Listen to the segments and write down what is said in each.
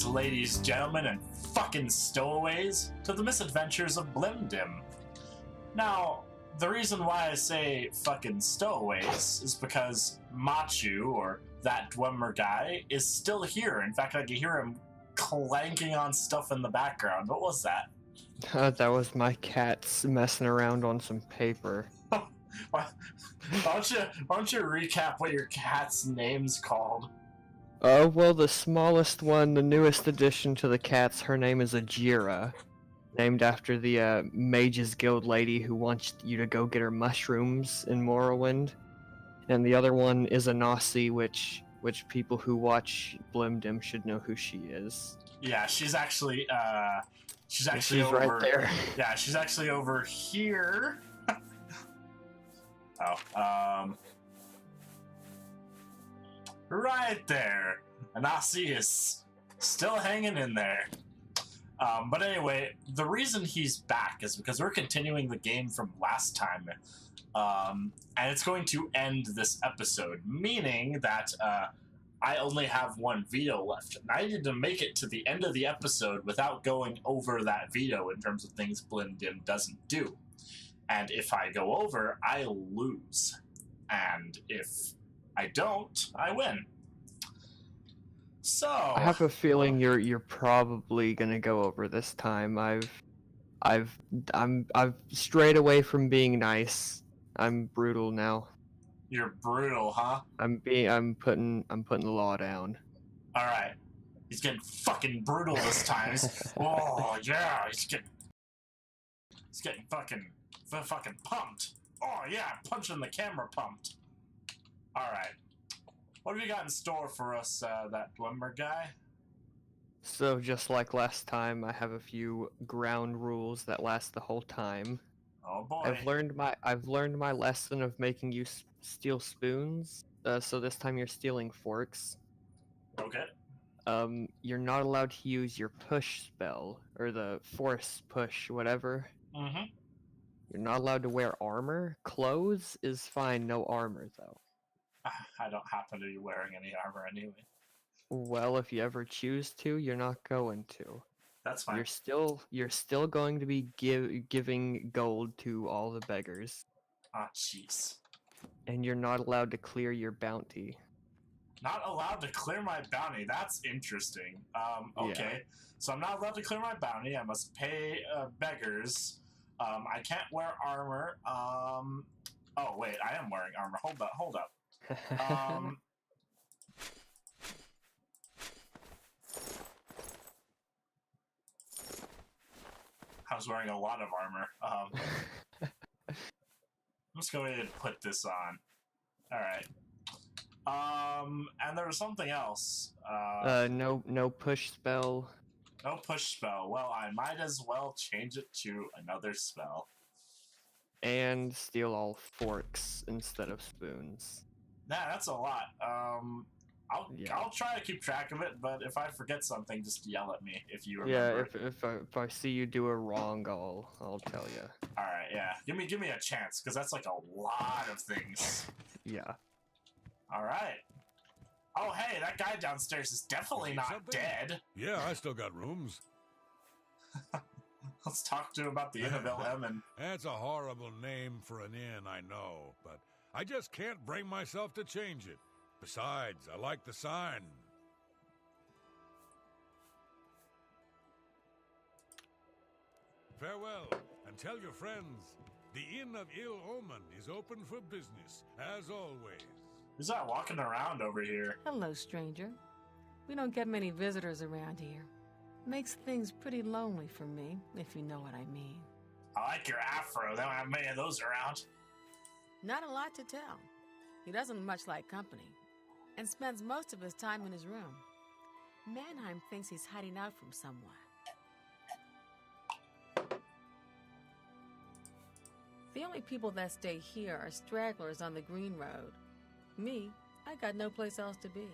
Ladies, gentlemen, and fucking stowaways, to the misadventures of Blim-Dim. Now, the reason why I say fucking stowaways is because Machu, or ThatDwemerGuy, is still here. In fact, I can hear him clanking on stuff in the background. What was that? That was my cats messing around on some paper. Why don't you recap what your cat's name's called? Oh, well, the smallest one, the newest addition to the cats, her name is Ajira, named after the Mages Guild lady who wants you to go get her mushrooms in Morrowind. And the other one is Anasi, which people who watch Blim-Dim should know who she is. Yeah, she's actually she's over right there. Yeah, she's actually over here. Right there. Anasi is still hanging in there. But anyway, the reason he's back is because we're continuing the game from last time. And it's going to end this episode, meaning that I only have one veto left. And I need to make it to the end of the episode without going over that veto in terms of things Blim-Dim doesn't do. And if I go over, I lose. And if I don't, I win. So I have a feeling you're probably gonna go over this time. I've strayed away from being nice. I'm brutal now. You're brutal, huh? I'm putting the law down. All right, he's getting fucking brutal this time. Oh yeah, he's getting fucking pumped. Oh yeah, punching the camera pumped. All right, what have you got in store for us, ThatDwemerGuy? So just like last time, I have a few ground rules that last the whole time. Oh boy. I've learned my lesson of making you steal spoons. So this time you're stealing forks. Okay. You're not allowed to use your push spell or the force push, whatever. Mm-hmm. You're not allowed to wear armor. Clothes is fine, no armor though. I don't happen to be wearing any armor anyway. Well, if you ever choose to, you're not going to. That's fine. You're still going to be giving gold to all the beggars. Ah, jeez. And you're not allowed to clear your bounty. Not allowed to clear my bounty. That's interesting. Okay. Yeah. So I'm not allowed to clear my bounty. I must pay beggars. I can't wear armor. Oh wait, I am wearing armor. Hold up. I was wearing a lot of armor. I'm just going to put this on. All right. And there was something else. No push spell. No push spell. Well, I might as well change it to another spell. And steal all forks instead of spoons. Nah, that's a lot. I'll try to keep track of it, but if I forget something, just yell at me if you remember. Yeah, if I see you do a wrong, I'll tell you. All right, yeah. Give me a chance, because that's like a lot of things. Yeah. All right. Oh, hey, that guy downstairs is definitely not dead. Yeah, I still got rooms. Let's talk to him about the Inn of Lemon. That's a horrible name for an inn, I know, but I just can't bring myself to change it. Besides, I like the sign. Farewell, and tell your friends, the Inn of Ill Omen is open for business, as always. Who's that walking around over here? Hello, stranger. We don't get many visitors around here. Makes things pretty lonely for me, if you know what I mean. I like your afro. They don't have many of those around. Not a lot to tell. He doesn't much like company, and spends most of his time in his room. Mannheim thinks he's hiding out from someone. The only people that stay here are stragglers on the Green Road. Me, I got no place else to be.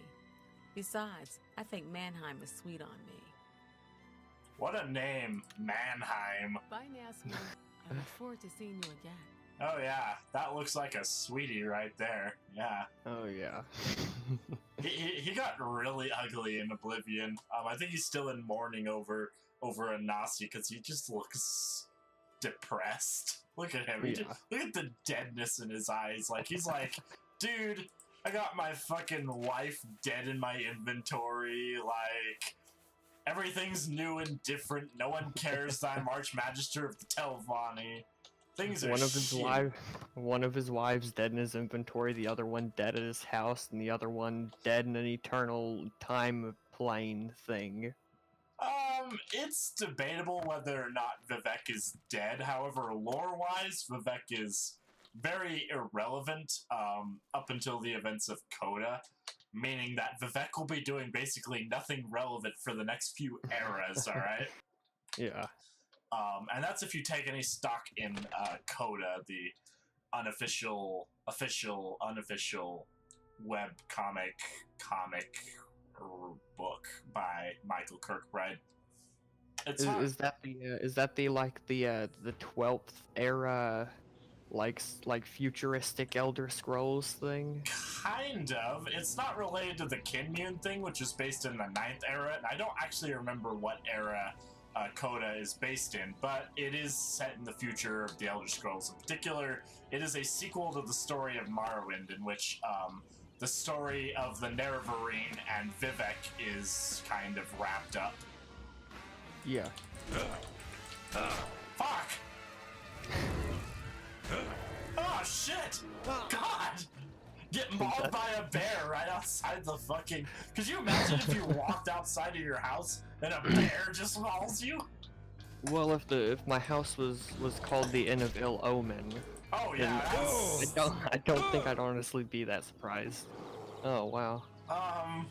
Besides, I think Mannheim is sweet on me. What a name, Mannheim. Bye, Nasty. I look forward to seeing you again. Oh yeah, that looks like a sweetie right there. Yeah. Oh yeah. He got really ugly in Oblivion. I think he's still in mourning over Anasi because he just looks depressed. Look at him. Look at the deadness in his eyes. Like he's like, dude, I got my fucking wife dead in my inventory. Like everything's new and different. No one cares that I'm Archmagister of the Telvanni. Things are one of his wives dead in his inventory, the other one dead at his house, and the other one dead in an eternal time plane thing. It's debatable whether or not Vivek is dead. However, lore-wise, Vivek is very irrelevant up until the events of Coda, meaning that Vivek will be doing basically nothing relevant for the next few eras, alright? Yeah. And that's if you take any stock in Coda, the unofficial web comic book by Michael Kirkbride. Is that the 12th era like futuristic Elder Scrolls thing? Kind of. It's not related to the Kinmune thing, which is based in the 9th era, and I don't actually remember what era Coda is based in, but it is set in the future of the Elder Scrolls. In particular, it is a sequel to the story of Morrowind, in which the story of the Nerevarine and Vivek is kind of wrapped up. Yeah. Fuck! Oh shit! God! Get mauled by a bear right outside the fucking... Could you imagine if you walked outside of your house and a bear just mauls you? Well, if my house was called the Inn of Ill Omen, oh yeah, I don't think I'd honestly be that surprised. Oh wow. I'm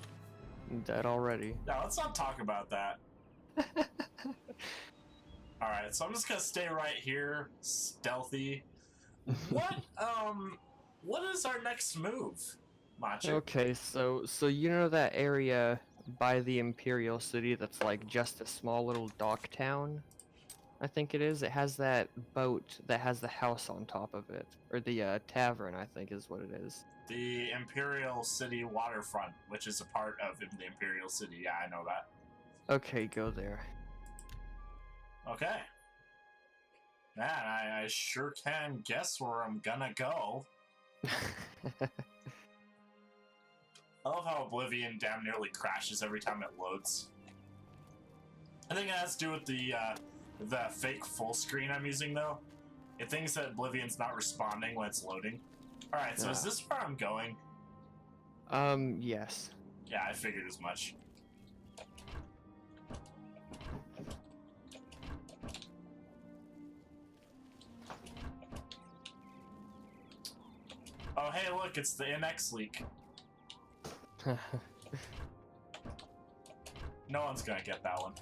dead already. No, let's not talk about that. Alright, so I'm just gonna stay right here, stealthy. What is our next move, Macho? Okay, so you know that area by the Imperial City that's like just a small little dock town? I think it is. It has that boat that has the house on top of it. Or the tavern, I think is what it is. The Imperial City waterfront, which is a part of the Imperial City. Yeah, I know that. Okay, go there. Okay. Man, I sure can guess where I'm gonna go. I love how Oblivion damn nearly crashes every time it loads. I think it has to do with the fake full screen I'm using, though. It thinks that Oblivion's not responding when it's loading. Alright, so is this where I'm going? Yes. Yeah, I figured as much. Oh, hey, look, it's the NX leak. No one's gonna get that one.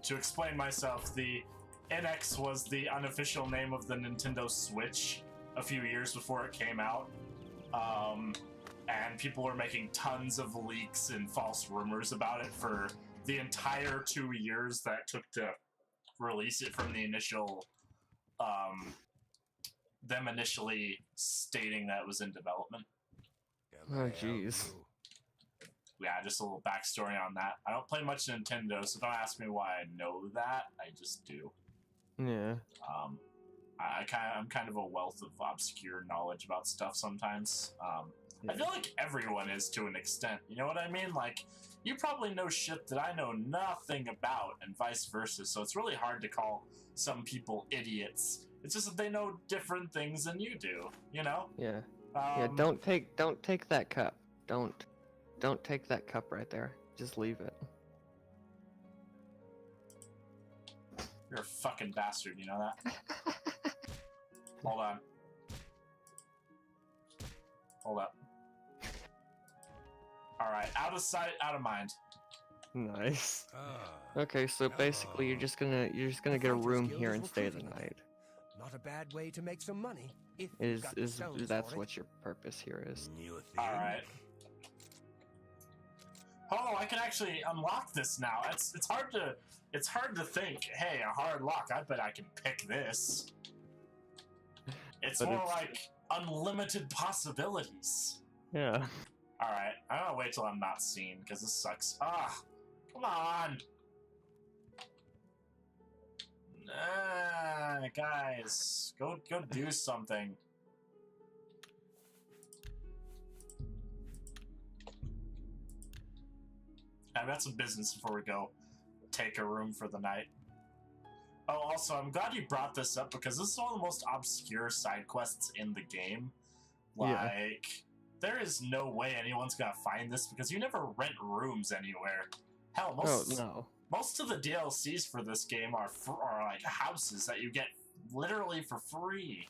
To explain myself, the NX was the unofficial name of the Nintendo Switch a few years before it came out. And people were making tons of leaks and false rumors about it for the entire 2 years that it took to release it from the initial, them initially stating that it was in development. Oh, jeez. Yeah, just a little backstory on that. I don't play much Nintendo, so don't ask me why I know that. I just do. Yeah. I'm kind of a wealth of obscure knowledge about stuff sometimes. I feel like everyone is to an extent. You know what I mean? Like, you probably know shit that I know nothing about, and vice versa. So it's really hard to call some people idiots. It's just that they know different things than you do. You know? Yeah. Yeah. Don't take that cup. Don't take that cup right there. Just leave it. You're a fucking bastard, you know that? Hold on. Hold up. All right, out of sight, out of mind. Nice. Ah, Okay, so basically you're just gonna The get a Fighters room Guild here is and stay the recruiting again. night. Not a bad way to make some money. If you've Is got the stones that's for it. what your purpose here is? you think? All right. Oh, I can actually unlock this now. It's hard to think. Hey, a hard lock. I bet I can pick this. It's But more it's- like unlimited possibilities. Yeah. All right, I'm gonna wait till I'm not seen because this sucks. Ah, come on. Guys, go do something. I've got some business before we go take a room for the night. Oh, also, I'm glad you brought this up because this is one of the most obscure side quests in the game. Like, Yeah. there is no way anyone's gonna find this because you never rent rooms anywhere. Hell, Oh no. most of the DLCs for this game are like houses that you get literally for free.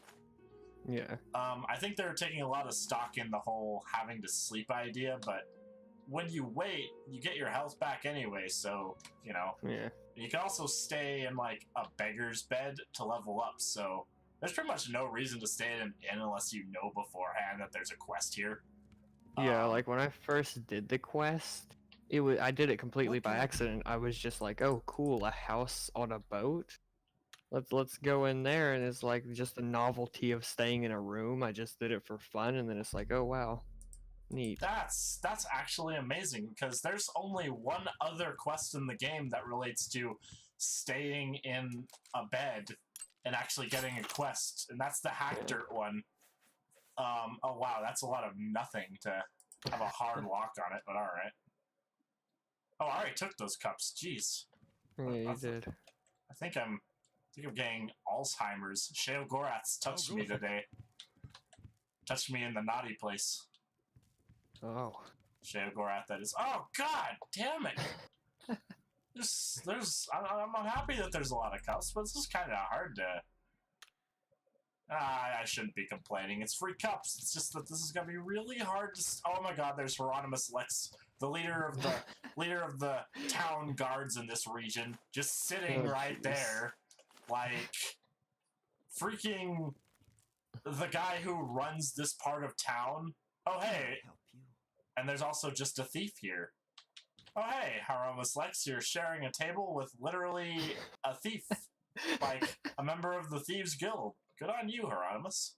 Yeah. I think they're taking a lot of stock in the whole having to sleep idea, but when you wait, you get your health back anyway, so, you know. Yeah. You can also stay in, like, a beggar's bed to level up, so there's pretty much no reason to stay in an inn unless you know beforehand that there's a quest here. Yeah, like when I first did the quest, I did it completely What by kind of- accident. I was just like, "Oh, cool, a house on a boat. Let's go in there." And it's like just the novelty of staying in a room. I just did it for fun, and then it's like, "Oh wow, neat." That's actually amazing because there's only one other quest in the game that relates to staying in a bed and actually getting a quest, and that's the hack dirt one. Oh wow, that's a lot of nothing to have a hard lock on it, but all right. Oh, I already took those cups. Jeez, Yeah, you That's- did. I think I'm getting Alzheimer's. Shale Gorath's touched me good. today. Touched me in the naughty place. Oh. Shale Gorath, that is. Oh God, damn it! I'm happy that there's a lot of cups, but it's just kind of hard to. I shouldn't be complaining. It's free cups. It's just that this is gonna be really hard to. Oh my God, there's Hieronymus Lex, the leader of the town guards in this region, just sitting Oh, right jeez. there, like freaking the guy who runs this part of town. Oh hey, Help you. and there's also just a thief here. Oh hey, Hieronymus Lex, you're sharing a table with literally a thief, like a member of the Thieves Guild. Good on you, Hieronymus.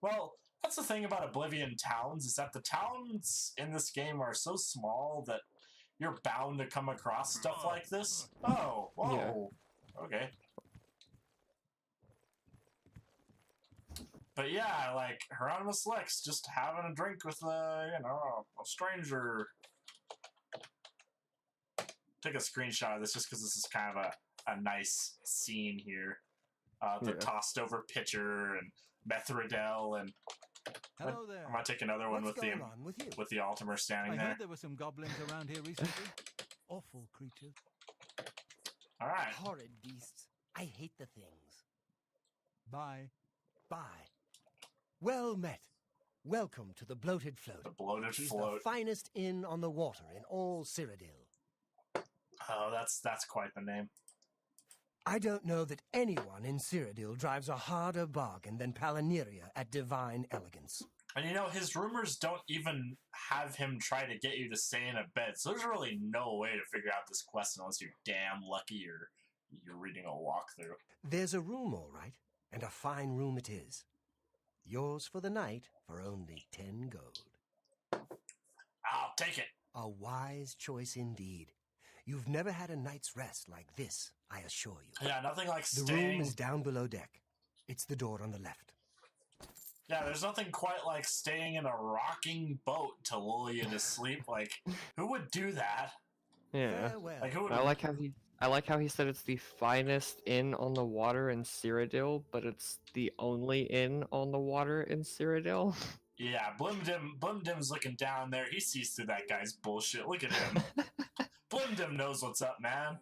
Well, that's the thing about Oblivion towns, is that the towns in this game are so small that you're bound to come across stuff like this. Oh, whoa. Okay. But yeah, like, Hieronymus Lex just having a drink with a stranger. Take a screenshot of this just because this is kind of a nice scene here. The Yeah. tossed over pitcher and Methridel, and Hello there. I'm gonna take another one What's with going on with you? the Altimer standing I there. heard there were some goblins around here recently. Awful creatures. All right. Horrid beasts. I hate the things. Bye. Bye. Well met. Welcome to the Bloated Float. The bloated She's float. the finest inn on the water in all Cyrodiil. Oh, that's quite the name. I don't know that anyone in Cyrodiil drives a harder bargain than Palaniria at Divine Elegance. And you know, his rumors don't even have him try to get you to stay in a bed, so there's really no way to figure out this quest unless you're damn lucky or you're reading a walkthrough. There's a room, all right, and a fine room it is. Yours for the night for only 10 gold. I'll take it. A wise choice indeed. You've never had a night's rest like this, I assure you. Yeah, nothing like The staying. room is down below deck. It's the door on the left. Yeah, there's nothing quite like staying in a rocking boat to lull you to sleep. Like, who would do that? Yeah. Farewell. Like, who would? I like how he said it's the finest inn on the water in Cyrodiil, but it's the only inn on the water in Cyrodiil. Yeah, Blim-Dim's looking down there. He sees through that guy's bullshit. Look at him. Blim-Dim knows what's up, man.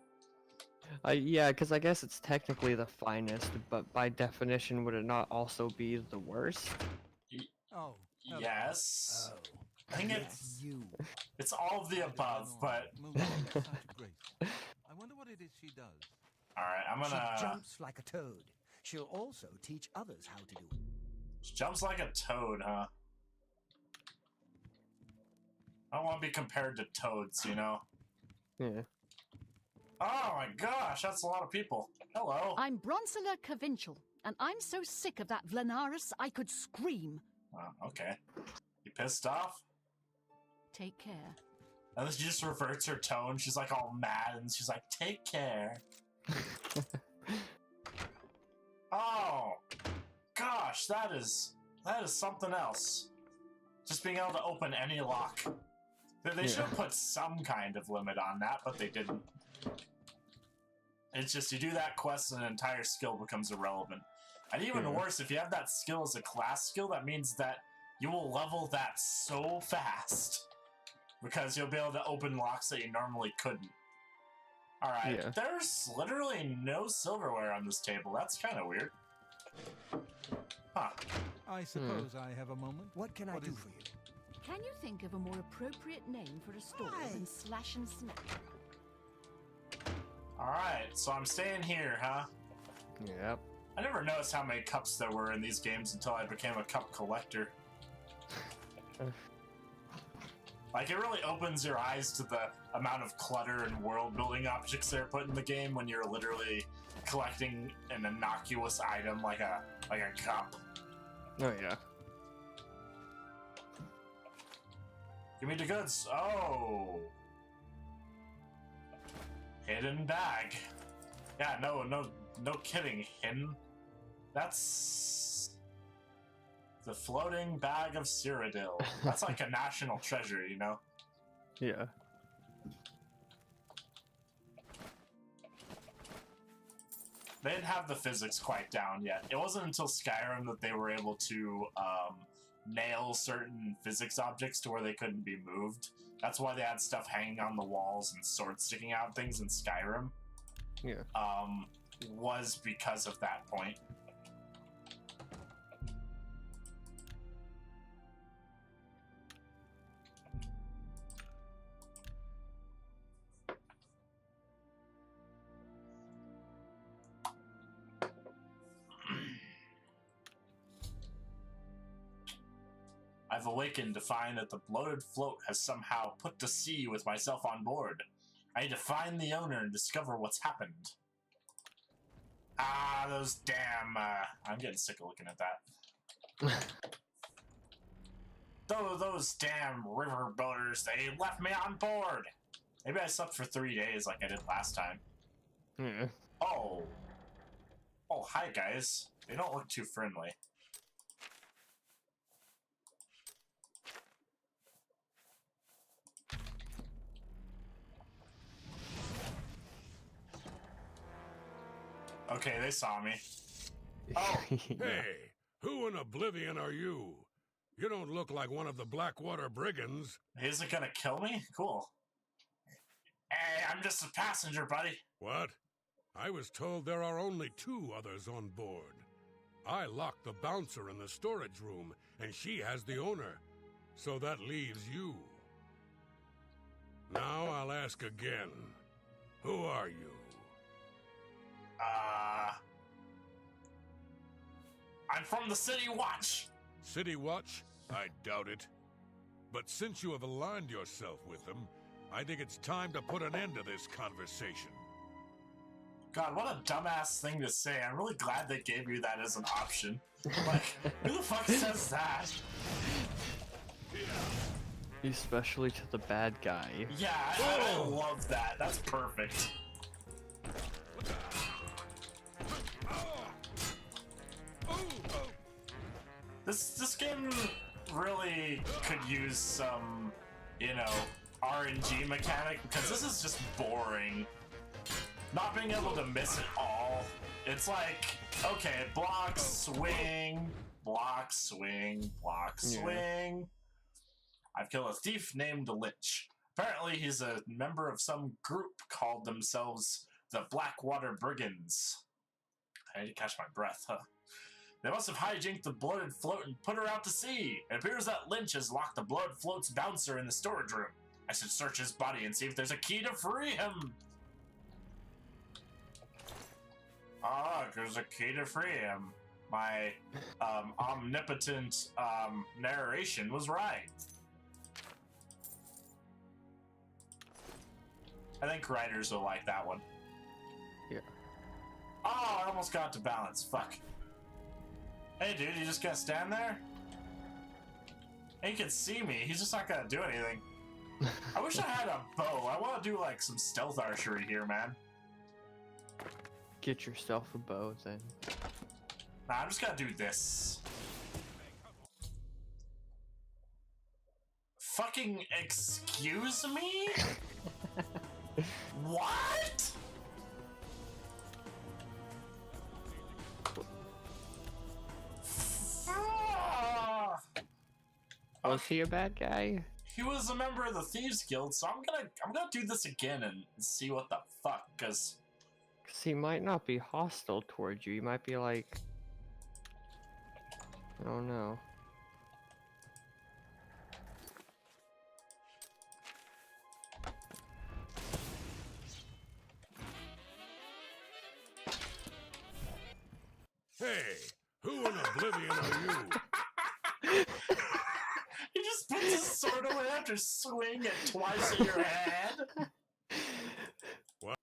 Yeah, because I guess it's technically the finest, but by definition, would it not also be the worst? Oh. hello. Yes. Oh. I think It's you. it's all of the above, but Moves with such grace. I wonder what it is she does. all right, I'm gonna. She jumps like a toad. She'll also teach others how to do it. She jumps like a toad, huh? I don't want to be compared to toads, you know? Yeah. Oh my gosh, that's a lot of people. Hello. I'm Bronsula Cavinchal, and I'm so sick of that Vlanaris I could scream. Oh, okay. You pissed off? Take care. And then she just reverts her tone. She's like all mad and she's like, take care. Oh, gosh, that is something else. Just being able to open any lock. They should have put some kind of limit on that, but they didn't. It's just you do that quest and an entire skill becomes irrelevant. And even worse, if you have that skill as a class skill, that means that you will level that so fast. Because you'll be able to open locks that you normally couldn't. Alright, there's literally no silverware on this table. That's kind of weird. Huh. I suppose I have a moment. What can I do is for you? Can you think of a more appropriate name for a store than Slash and Smack? Alright, so I'm staying here, huh? Yep. I never noticed how many cups there were in these games until I became a cup collector. Like, it really opens your eyes to the amount of clutter and world-building objects they're put in the game when you're literally collecting an innocuous item like a cup. Oh, yeah. Give me the goods. Oh. Hidden bag. Yeah, no kidding. Hidden. That's the floating bag of Cyrodiil. That's like a national treasure, you know? Yeah. They didn't have the physics quite down yet. It wasn't until Skyrim that they were able to nail certain physics objects to where they couldn't be moved. That's why they had stuff hanging on the walls and swords sticking out things in Skyrim. Yeah. Was because of that point. I've awakened to find that the bloated float has somehow put to sea with myself on board. I need to find the owner and discover what's happened. Ah, those damn... I'm getting sick of looking at that. Those damn river boaters, they left me on board! Maybe I slept for 3 days like I did last time. Yeah. Oh. Oh, hi guys. They don't look too friendly. Okay, they saw me. Oh, Hey, who in Oblivion are you? You don't look like one of the Blackwater brigands. is it gonna kill me? Cool. Hey, I'm just a passenger, buddy. What? I was told there are only 2 others on board. I locked the bouncer in the storage room, and she has the owner. So that leaves you. Now I'll ask again. Who are you? I'm from the City Watch. City Watch? I doubt it. But since you have aligned yourself with them, I think it's time to put an end to this conversation. God, what a dumbass thing to say. I'm really glad they gave you that as an option. Like, who the fuck says that? Especially to the bad guy. Yeah, I love that. That's perfect. This game really could use some, you know, RNG mechanic, because this is just boring. Not being able to miss it all. It's like, okay, block, swing, block, swing, block, swing. I've killed a thief named Lich. Apparently he's a member of some group called themselves the Blackwater Brigands. I need to catch my breath, huh? They must have hijacked the bloated float and put her out to sea. It appears that Lynch has locked the bloated float's bouncer in the storage room. I should search his body and see if there's a key to free him. Ah, there's a key to free him. My omnipotent narration was right. I think writers will like that one. Yeah. Oh, I almost got to balance. Fuck. Hey, dude, you just gotta stand there? He can see me. He's just not gonna do anything. I wish I had a bow. I want to do, like, some stealth archery here, man. Get yourself a bow, then. Nah, I'm just gonna do this. Fucking excuse me? What? Ah! Was he a bad guy? He was a member of the Thieves Guild, so I'm gonna do this again and see what the fuck, cause He might not be hostile towards you. He might be like, I don't know. Hey, who in Oblivion are you? he just puts his sword away after swinging it twice at your head. What?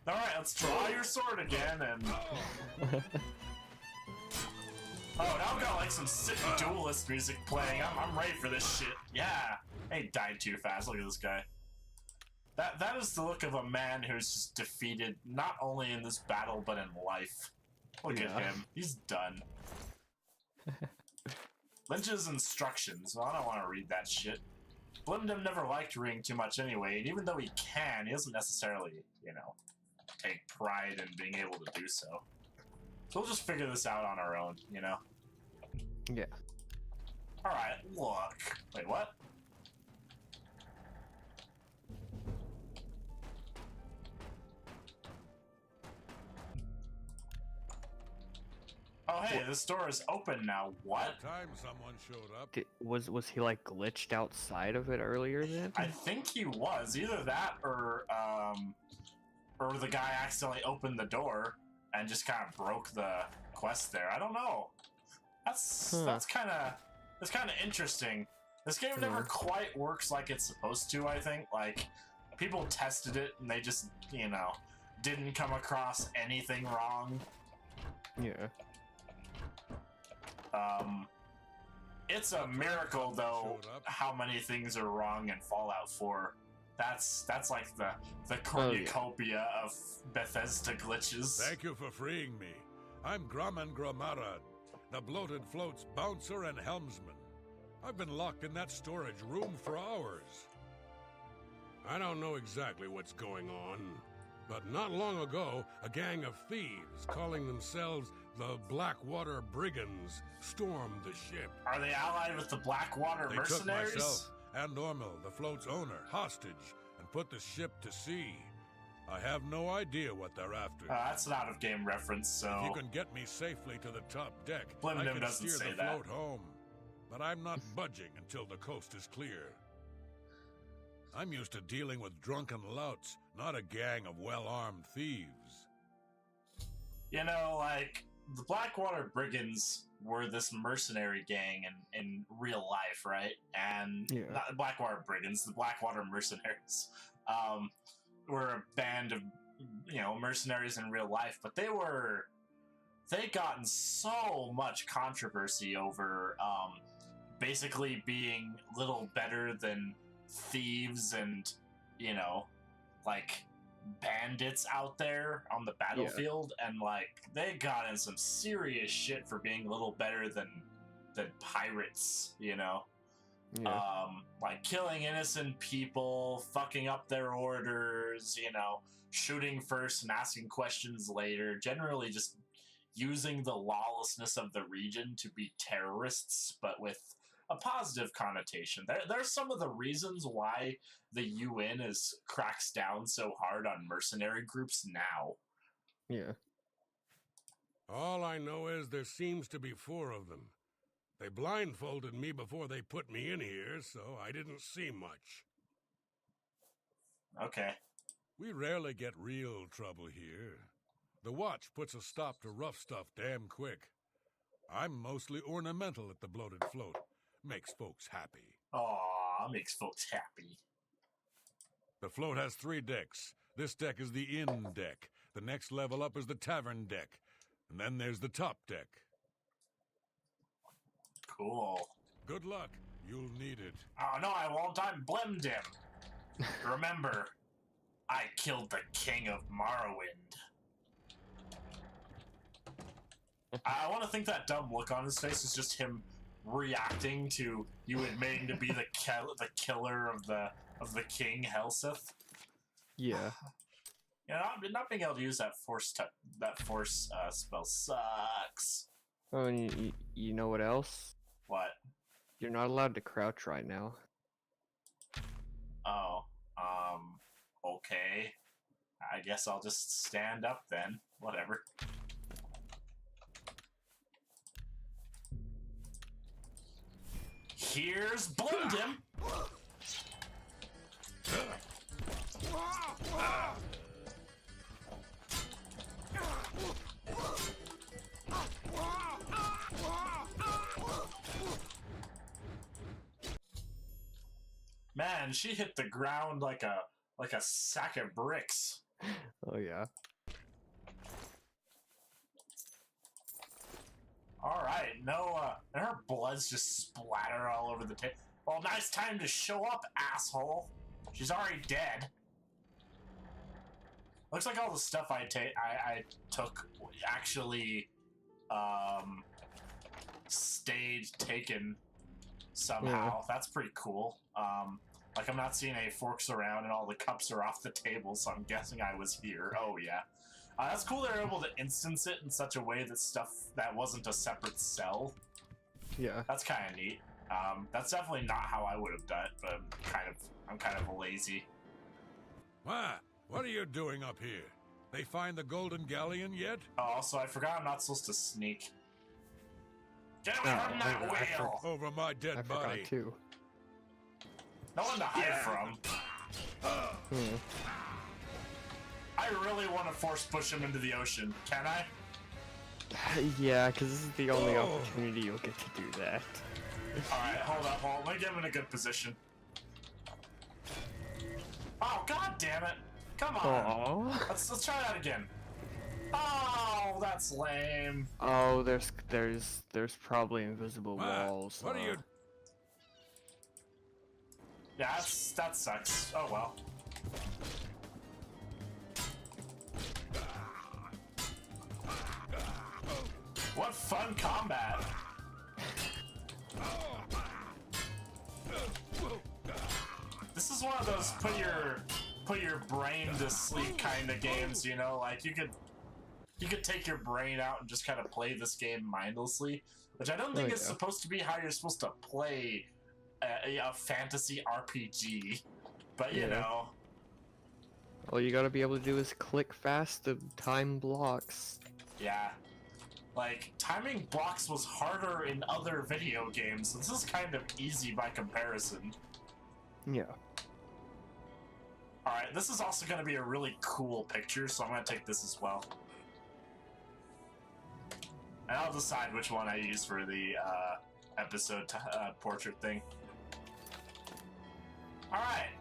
All right, let's draw your sword again and. Oh, now I've got like some sick duelist music playing. I'm ready for this shit. Yeah. Hey, died too fast. Look at this guy. That is the look of a man who's just defeated not only in this battle but in life. Look at him. He's done. Lynch's instructions. Well, I don't want to read that shit. Blim-Dim never liked reading too much anyway, and even though he can, he doesn't necessarily, you know, take pride in being able to do so. So we'll just figure this out on our own, you know? Yeah. Alright, look. Wait, what? Oh, hey, this door is open now. What? That time someone showed up. Was he like glitched outside of it earlier then? I think he was. Either that or the guy accidentally opened the door and just kind of broke the quest there. I don't know. That's kind of interesting. This game never quite works like it's supposed to, I think. Like, people tested it and they just, you know, didn't come across anything wrong. Yeah. It's a miracle though how many things are wrong in Fallout 4. That's like the cornucopia of Bethesda glitches. Thank you for freeing me. I'm Grumman Gramarad, the bloated float's bouncer and helmsman. I've been locked in that storage room for hours. I don't know exactly what's going on, but not long ago, a gang of thieves calling themselves the Blackwater Brigands stormed the ship. Are they allied with the Blackwater mercenaries? They took myself and Ormel, the float's owner, hostage and put the ship to sea. I have no idea what they're after. That's an out-of-game reference, so... If you can get me safely to the top deck, Blim-Dim I can doesn't steer say the that. float home. But I'm not budging until the coast is clear. I'm used to dealing with drunken louts, not a gang of well-armed thieves. You know, like, the Blackwater Brigands were this mercenary gang in real life, right? And not the Blackwater Brigands, the Blackwater Mercenaries were a band of, you know, mercenaries in real life, but they gotten so much controversy over basically being little better than thieves and, you know, like bandits out there on the battlefield, and like they got in some serious shit for being a little better than pirates, you know. Like killing innocent people, fucking up their orders, you know, shooting first and asking questions later, generally just using the lawlessness of the region to be terrorists, but with a positive connotation. There's some of the reasons why the UN cracks down so hard on mercenary groups now. Yeah. All I know is there seems to be 4 of them. They blindfolded me before they put me in here, so I didn't see much. Okay. We rarely get real trouble here. The watch puts a stop to rough stuff damn quick. I'm mostly ornamental at the bloated float. Makes folks happy. Aw, makes folks happy. The float has 3 decks. This deck is the inn deck. The next level up is the tavern deck. And then there's the top deck. Cool. Good luck. You'll need it. Oh no, I won't. I'm Blim-Dim. Remember, I killed the king of Morrowind. I want to think that dumb look on his face is just him reacting to you admitting to be the killer of the king Helseth. Yeah. You know, not being able to use that force spell sucks. Oh, and you know what else? What? You're not allowed to crouch right now. Oh, okay. I guess I'll just stand up then. Whatever. Here's Blim-Dim. Man, she hit the ground like a sack of bricks. Oh yeah. Alright, no, and her blood's just splatter all over the table. Well, nice time to show up, asshole. She's already dead. Looks like all the stuff I took actually, stayed taken somehow. Yeah. That's pretty cool. Like I'm not seeing any forks around and all the cups are off the table, so I'm guessing I was here. Oh, yeah. That's cool they're able to instance it in such a way that stuff that wasn't a separate cell. Yeah. That's kind of neat. That's definitely not how I would have done it, but I'm kind of lazy. What are you doing up here? They find the golden galleon yet? Oh, also, I forgot I'm not supposed to sneak. Get away from that whale! Over my dead I body. forgot too. No one to hide from. I really want to force push him into the ocean. Can I? Yeah, because this is the only opportunity you'll get to do that. Alright, hold up, let me get him in a good position. Oh, god damn it! Come on! Aww. Let's try that again. Oh, that's lame. Oh, there's probably invisible walls. What are you? Yeah, that sucks. Oh well. What fun combat! This is one of those put your brain to sleep kind of games, you know? Like you could take your brain out and just kind of play this game mindlessly, which I don't think is supposed to be how you're supposed to play a fantasy RPG. But you know. All you gotta be able to do is click fast to time blocks. Yeah. Like, timing blocks was harder in other video games, so this is kind of easy by comparison. Yeah. Alright, this is also going to be a really cool picture, so I'm going to take this as well. And I'll decide which one I use for the episode portrait thing. Alright.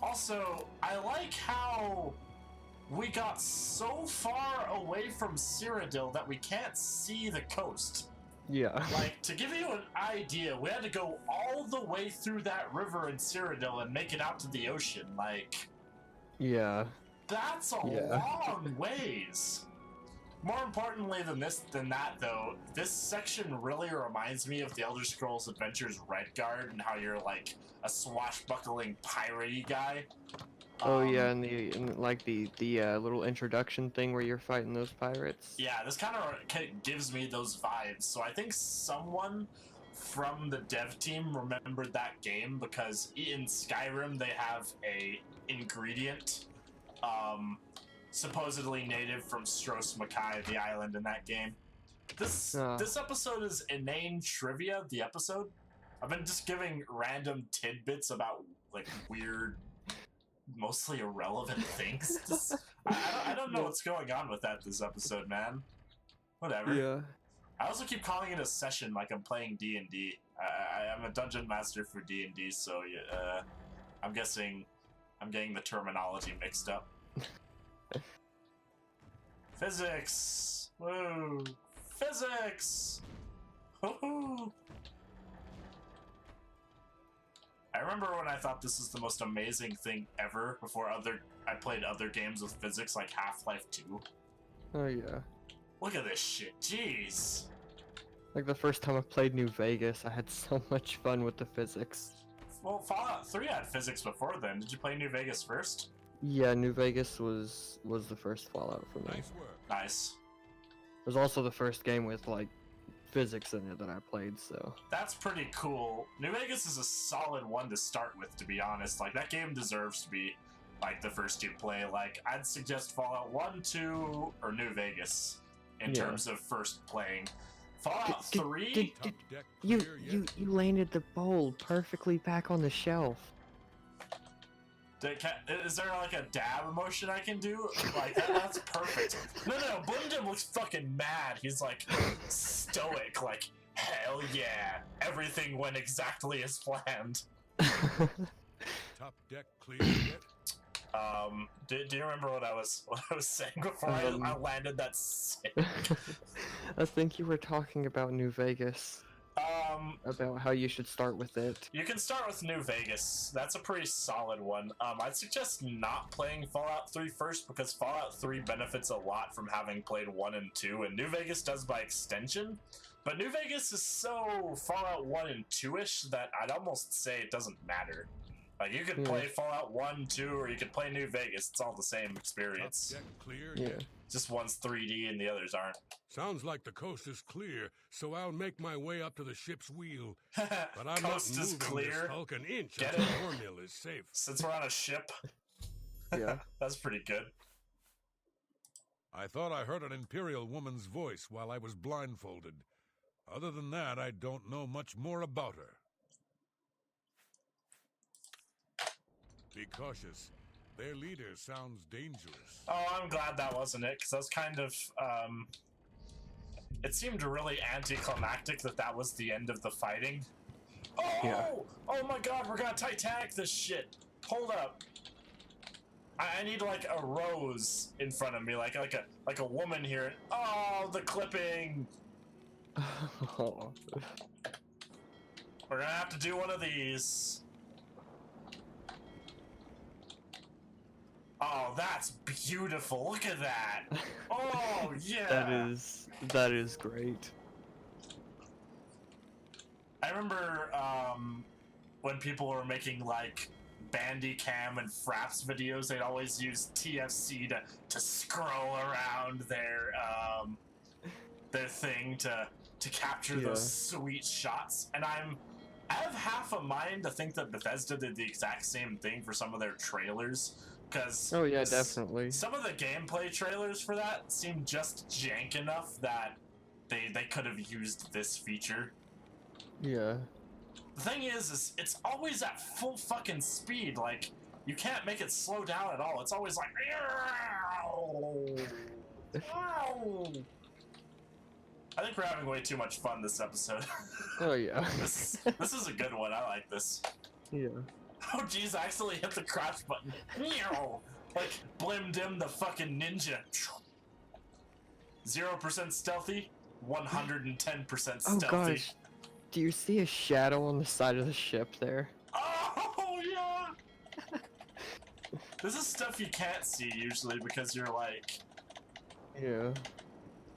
Also, I like how we got so far away from Cyrodiil that we can't see the coast. Yeah. Like, to give you an idea, we had to go all the way through that river in Cyrodiil and make it out to the ocean. Like, yeah. That's a long ways. More importantly than that, though, this section really reminds me of the Elder Scrolls Adventures Redguard and how you're like a swashbuckling pirate-y guy. Oh yeah, and the little introduction thing where you're fighting those pirates. Yeah, this kind of gives me those vibes. So I think someone from the dev team remembered that game because in Skyrim they have a ingredient supposedly native from Stros Mackay, the island in that game. This episode is inane trivia. The episode, I've been just giving random tidbits about like weird, mostly irrelevant things. I don't know what's going on with that this episode, man. Whatever. Yeah. I also keep calling it a session like I'm playing D&D. I'm a dungeon master for D&D, so I'm guessing I'm getting the terminology mixed up. Physics! Woo! Physics! Woohoo! I remember when I thought this was the most amazing thing ever before I played other games with physics like Half-Life 2. Oh yeah. Look at this shit, jeez! Like the first time I played New Vegas, I had so much fun with the physics. Well, Fallout 3 had physics before then. Did you play New Vegas first? Yeah, New Vegas was the first Fallout for me. Nice work. Nice. It was also the first game with like physics in it that I played, so. That's pretty cool. New Vegas is a solid one to start with, to be honest. Like, that game deserves to be, like, the first you play. Like, I'd suggest Fallout 1, 2, or New Vegas in terms of first playing. Fallout 3? Top deck You clear yet? you landed the bowl perfectly back on the shelf. Is there, like, a dab emotion I can do? Like, that's perfect. No, Blim-Dim looks fucking mad. He's, like, stoic. Like, hell yeah. Everything went exactly as planned. Top deck clear yet? Do you remember what I was saying before I landed that sick? I think you were talking about New Vegas. About how you should start with it. You can start with New Vegas. That's a pretty solid one. I'd suggest not playing Fallout 3 first because Fallout 3 benefits a lot from having played 1 and 2, and New Vegas does by extension. But New Vegas is so Fallout 1 and 2-ish that I'd almost say it doesn't matter. Like, you could play Fallout 1, 2, or you could play New Vegas. It's all the same experience. Top deck clear Yeah. yet? Just one's 3D and the others aren't. Sounds like the coast is clear, so I'll make my way up to the ship's wheel. But I'm Coast not is moving clear. this Hulk an inch Get until it? the formula is safe. Since we're on a ship, Yeah. that's pretty good. I thought I heard an Imperial woman's voice while I was blindfolded. Other than that, I don't know much more about her. Be cautious. Their leader sounds dangerous. Oh, I'm glad that wasn't it, because I was kind of, it seemed really anticlimactic that was the end of the fighting. Oh! Yeah. Oh my god, we're gonna Titanic this shit! Hold up. I need, like, a rose in front of me, like a woman here. Oh, the clipping! Oh. We're gonna have to do one of these. Oh, that's beautiful. Look at that. Oh, yeah. That is great. I remember when people were making like Bandicam and Fraps videos, they'd always use TFC to scroll around their thing to capture those sweet shots. And I have half a mind to think that Bethesda did the exact same thing for some of their trailers. Because Oh yeah, definitely. some of the gameplay trailers for that seem just jank enough that they could have used this feature. Yeah. The thing is it's always at full fucking speed. Like, you can't make it slow down at all. It's always like, I think we're having way too much fun this episode. Oh yeah. This is a good one. I like this. Yeah. Oh jeez, I accidentally hit the crash button. Like Blim-Dim the fucking ninja. 0% stealthy, 110% stealthy. Oh gosh. Do you see a shadow on the side of the ship there? Oh yeah! This is stuff you can't see usually because you're like, Yeah.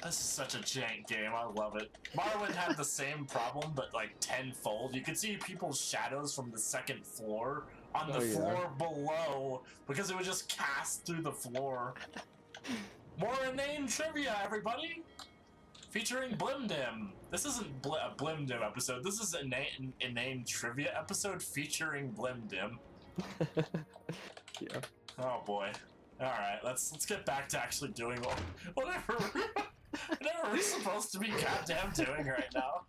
this is such a jank game, I love it. Morrowind had the same problem, but like tenfold. You could see people's shadows from the second floor on the floor below because it would just cast through the floor. More inane trivia, everybody! Featuring Blim-Dim. This isn't a Blim-Dim episode, this is an inane trivia episode featuring Blim-Dim. Yeah. Oh boy. Alright, let's get back to actually doing whatever we're supposed to be goddamn doing right now.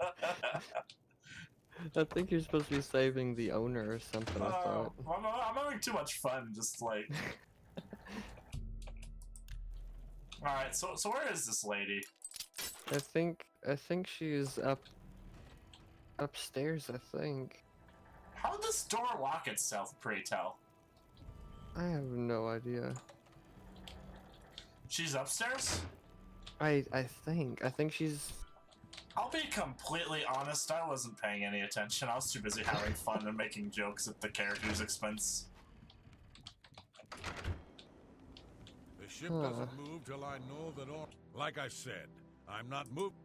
I think you're supposed to be saving the owner or something, I thought. I'm having too much fun, just like... Alright, so where is this lady? I think she's upstairs, I think. How did this door lock itself, pray tell? I have no idea. She's upstairs? I think she's... I'll be completely honest, I wasn't paying any attention. I was too busy having fun and making jokes at the character's expense. The ship doesn't move till I know that all... Like I said, I'm not moved.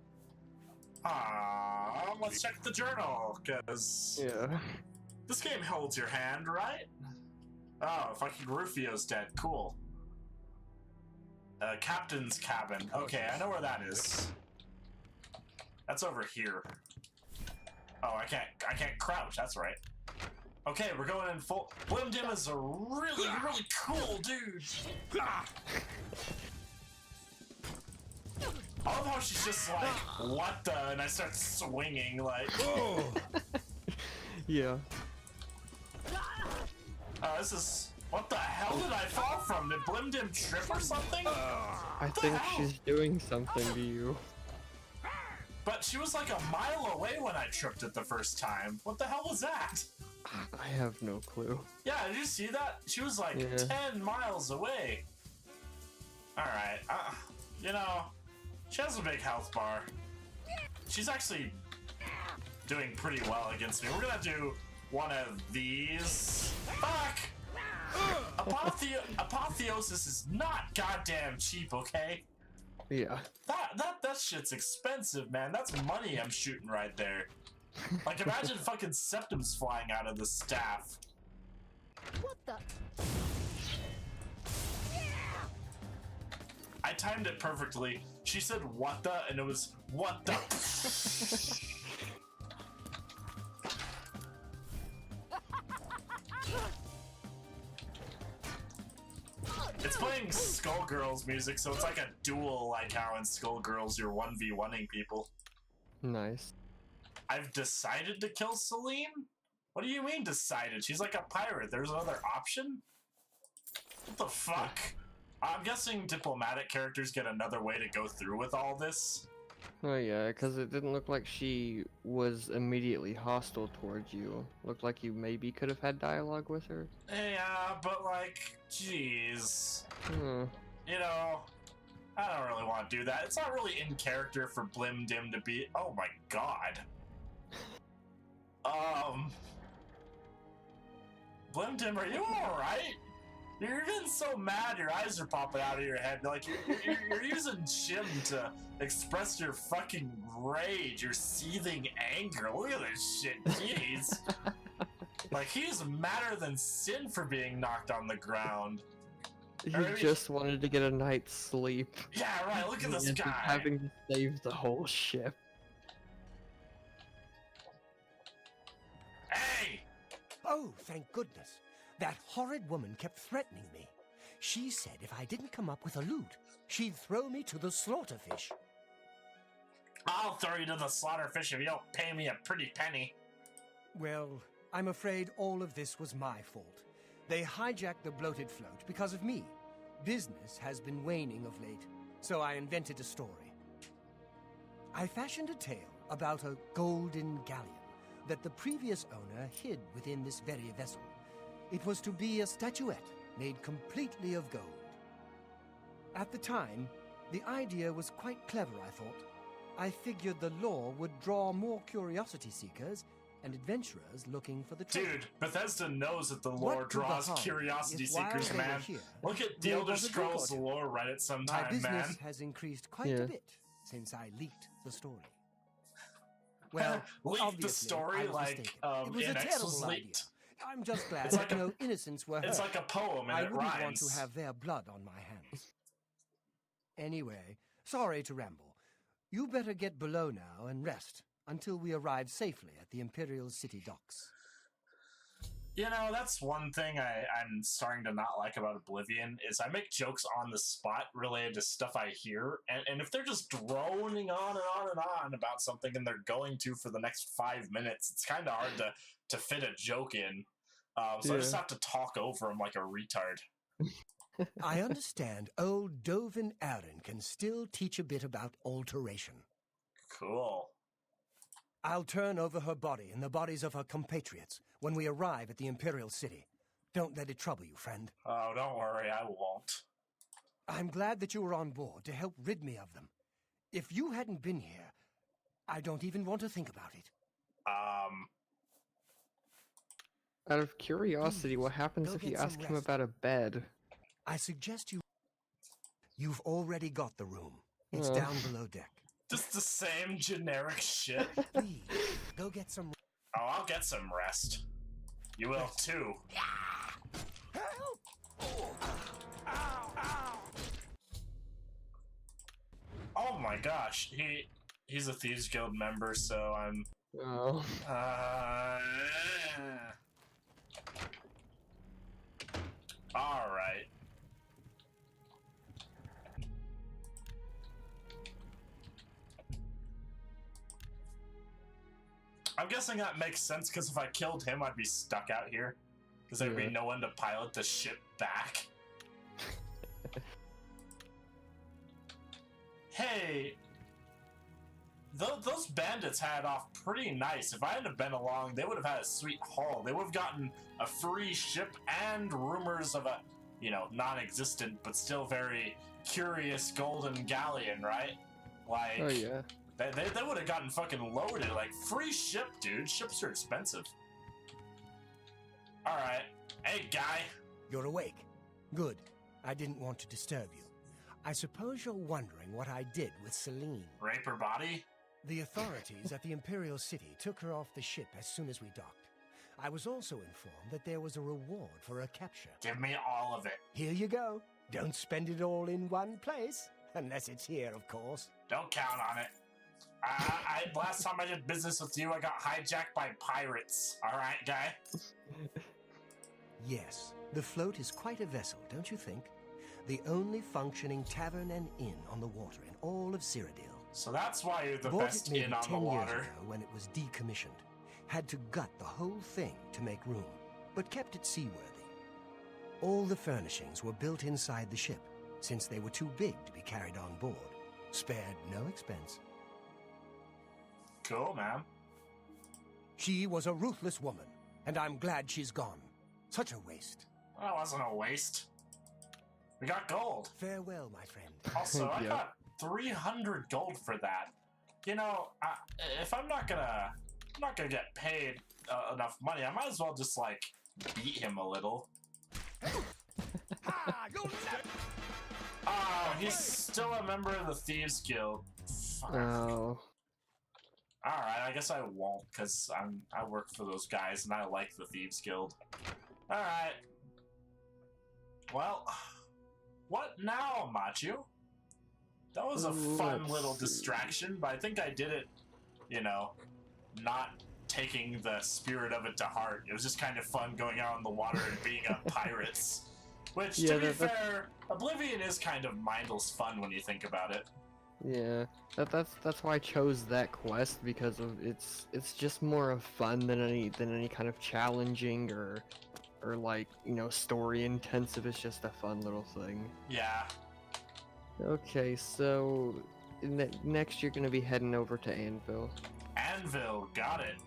Let's check the journal, because... Yeah. This game holds your hand, right? Oh, fucking Rufio's dead. Cool. Captain's cabin. Okay, I know where that is. That's over here. Oh, I can't crouch, that's right. Okay, we're going in full... Blim-Dim is a really, really cool dude! I love how she's just like, what the... And I start swinging, like... Oh! Yeah. This is... What the hell did I fall from? Did Blim-Dim trip or something? I think she's doing something to you. But she was like a mile away when I tripped it the first time. What the hell was that? I have no clue. Yeah, did you see that? She was like 10 miles away. Alright, you know, she has a big health bar. She's actually doing pretty well against me. We're gonna do one of these. Fuck! Apotheosis is not goddamn cheap, okay? Yeah. That shit's expensive, man. That's money I'm shooting right there. Like, imagine fucking septums flying out of the staff. What the? I timed it perfectly. She said what the, and it was what the. It's playing Skullgirls music, so it's like a duel, like how in Skullgirls you're 1v1ing people. Nice. I've decided to kill Celine? What do you mean decided? She's like a pirate. There's another option? What the fuck? I'm guessing diplomatic characters get another way to go through with all this. Oh yeah, because it didn't look like she was immediately hostile towards you. Looked like you maybe could have had dialogue with her. Yeah, but like, jeez. Hmm. You know, I don't really want to do that. It's not really in character for Blim-Dim to be... Oh my god. Blim-Dim, are you alright? You're getting so mad your eyes are popping out of your head. Like, you're using Shim to express your fucking rage, your seething anger. Look at this shit, jeez. Like, he's madder than Sin for being knocked on the ground. He just wanted to get a night's sleep. Yeah, right, look at this and guy. Having to save the whole ship. Hey! Oh, thank goodness. That horrid woman kept threatening me. She said if I didn't come up with a loot, she'd throw me to the slaughterfish. I'll throw you to the slaughterfish if you don't pay me a pretty penny. Well, I'm afraid all of this was my fault. They hijacked the bloated float because of me. Business has been waning of late, so I invented a story. I fashioned a tale about a golden galleon that the previous owner hid within this very vessel. It was to be a statuette made completely of gold. At the time, the idea was quite clever, I thought. I figured the lore would draw more curiosity seekers and adventurers looking for the treasure. Dude, Bethesda knows that the lore draws curiosity seekers, man. Look at the Elder Scrolls lore Reddit sometime, man. My business has increased quite a bit since I leaked the story. Well, leaked the story like it was a terrible idea. I'm just glad that no innocents were hurt. It's like a poem and I it wouldn't rhymes. want to have their blood on my hands. Anyway, sorry to ramble. You better get below now and rest until we arrive safely at the Imperial City docks. You know, that's one thing I'm starting to not like about Oblivion, is I make jokes on the spot related to stuff I hear, and if they're just droning on and on and on about something and they're going to for the next 5 minutes, it's kind of hard to fit a joke in. So I just have to talk over them like a retard. I understand old Dovin Aaron can still teach a bit about alteration. Cool. I'll turn over her body and the bodies of her compatriots when we arrive at the Imperial City. Don't let it trouble you, friend. Oh, don't worry, I won't. I'm glad that you were on board to help rid me of them. If you hadn't been here, I don't even want to think about it. Out of curiosity, what happens go if you get some ask him rest. about a bed? I suggest you've already got the room. It's Oh. down below deck. Just the same generic shit. Please, go get some... Oh, I'll get some rest. You will too. Help! Oh. Ow, ow. Oh my gosh, he's a Thieves Guild member, so I'm... Oh. Alright. I'm guessing that makes sense, because if I killed him, I'd be stuck out here. Because there'd be no one to pilot the ship back. Hey, those bandits had off pretty nice. If I hadn't been along, they would have had a sweet haul. They would have gotten a free ship and rumors of a, non-existent but still very curious golden galleon, right? Like, Oh yeah. They would have gotten fucking loaded. Like, free ship, dude. Ships are expensive. Alright. Hey, guy. You're awake. Good. I didn't want to disturb you. I suppose you're wondering what I did with Celine. Rape her body? The authorities at the Imperial City took her off the ship as soon as we docked. I was also informed that there was a reward for her capture. Give me all of it. Here you go. Don't spend it all in one place. Unless it's here, of course. Don't count on it. Last time I did business with you, I got hijacked by pirates. Alright, guy? Yes, the float is quite a vessel, don't you think? The only functioning tavern and inn on the water in all of Cyrodiil. So that's why you're the Bought best it maybe inn on the 10 years water. ago when it was decommissioned. Had to gut the whole thing to make room, but kept it seaworthy. All the furnishings were built inside the ship, since they were too big to be carried on board. Spared no expense. Cool, man. She was a ruthless woman, and I'm glad she's gone. Such a waste. That wasn't a waste. We got gold. Farewell, my friend. Also, I Yeah. got 300 gold for that. If I'm not gonna get paid enough money, I might as well just beat him a little. Oh, he's still a member of the Thieves Guild. Fuck. Oh. Alright, I guess I won't, because I work for those guys and I like the Thieves Guild. Alright. Well, what now, Machu? That was a fun Let's little see. distraction, but I think I did it, not taking the spirit of it to heart. It was just kind of fun going out on the water and beating up pirates. Which, Yeah, to be that- fair, Oblivion is kind of mindless fun when you think about it. Yeah, that's why I chose that quest, because it's just more of fun than any kind of challenging or story intensive. It's just a fun little thing. Yeah. Okay, so next you're gonna be heading over to Anvil. Anvil, got it.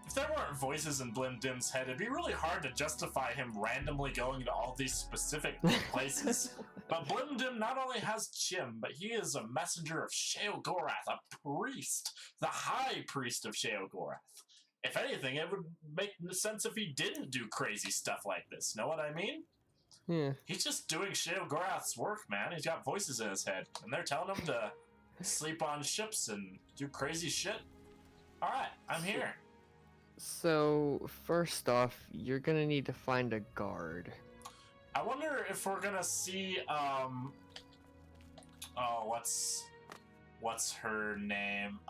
If there weren't voices in Blim-Dim's head, it'd be really hard to justify him randomly going to all these specific places. But Blim-Dim not only has Chim, but he is a messenger of Sheogorath, a priest, the high priest of Sheogorath. If anything, it would make sense if he didn't do crazy stuff like this. Know what I mean? Yeah. He's just doing Sheogorath's work, man. He's got voices in his head, and they're telling him to sleep on ships and do crazy shit. Alright, I'm here. So first off, you're gonna need to find a guard. I wonder if we're gonna see, what's her name?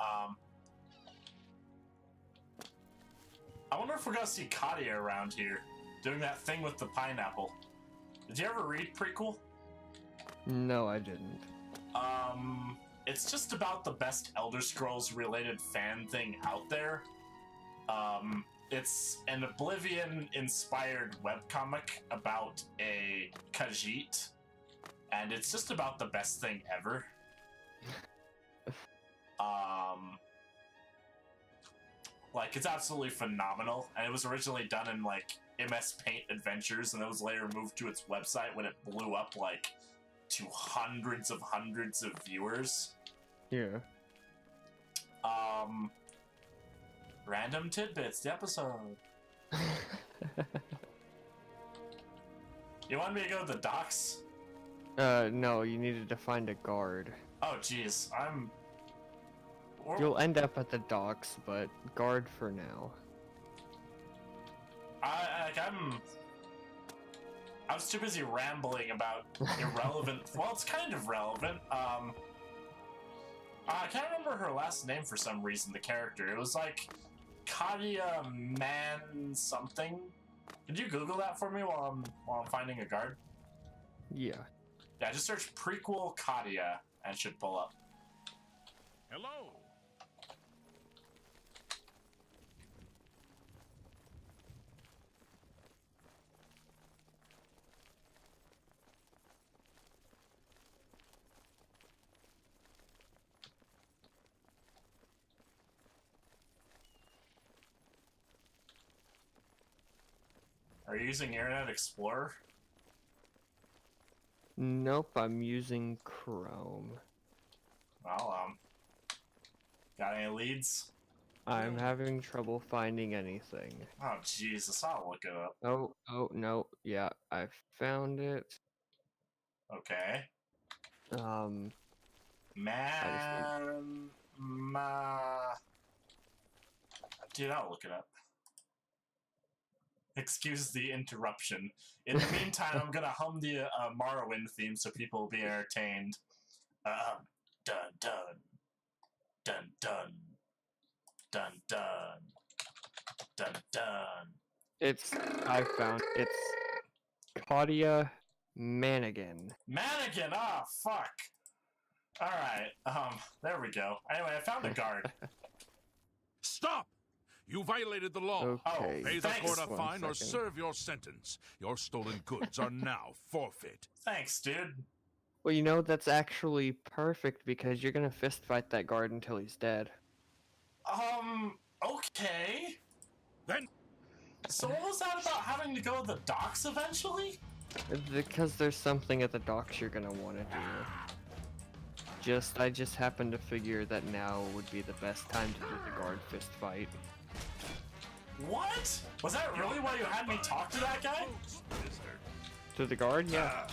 I wonder if we're gonna see Katia around here, doing that thing with the pineapple. Did you ever read Prequel? No, I didn't. It's just about the best Elder Scrolls related fan thing out there. It's an Oblivion inspired webcomic about a Khajiit, and it's just about the best thing ever. Like, it's absolutely phenomenal, and it was originally done in, like, MS Paint Adventures, and it was later moved to its website when it blew up, like, to hundreds of viewers. Yeah. Random tidbits, the episode. You want me to go to the docks? No, you needed to find a guard. Oh, jeez, You'll end up at the docks, but guard for now. I was too busy rambling about irrelevant. Well, it's kind of relevant. I can't remember her last name for some reason. The character. It was like Katia Man something. Could you Google that for me while I'm finding a guard? Yeah. Yeah, just search prequel Katia and it should pull up. Hello. Are you using Internet Explorer? Nope, I'm using Chrome. Well, got any leads? I'm having trouble finding anything. Oh, Jesus, I'll look it up. Oh, no, yeah, I found it. Okay. Man, Dude, I'll look it up. Excuse the interruption. In the meantime, I'm gonna hum the Morrowind theme so people will be entertained. Dun dun. Dun dun. Dun dun. Dun dun. I found it's Katia Manigan. Manigan! Ah, fuck! Alright, there we go. Anyway, I found a guard. Stop! You violated the law. Okay. Pay the thanks. court a fine or serve your sentence. Your stolen goods are now forfeit. Thanks, dude. Well, you know, that's actually perfect because you're gonna fist fight that guard until he's dead. Okay. Then So what was that about having to go to the docks eventually? Because there's something at the docks you're gonna want to do. I just happened to figure that now would be the best time to do the guard fist fight. What? Was that really why you had me talk to that guy? To the guard? Yeah.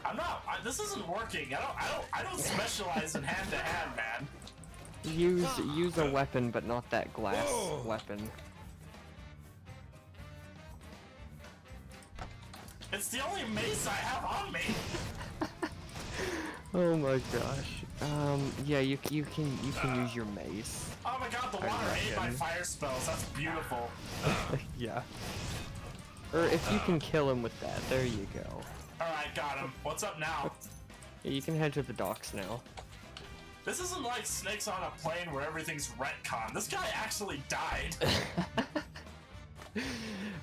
I'm not. This isn't working. I don't specialize in hand to hand, man. Use a weapon, but not that glass weapon. It's the only mace I have on me. Oh my gosh. Yeah, you can use your mace. Oh my god, the water ate my fire spells. That's beautiful. Yeah. Or if you can kill him with that, there you go. Alright, got him. What's up now? Yeah, you can head to the docks now. This isn't like Snakes on a Plane where everything's retcon. This guy actually died.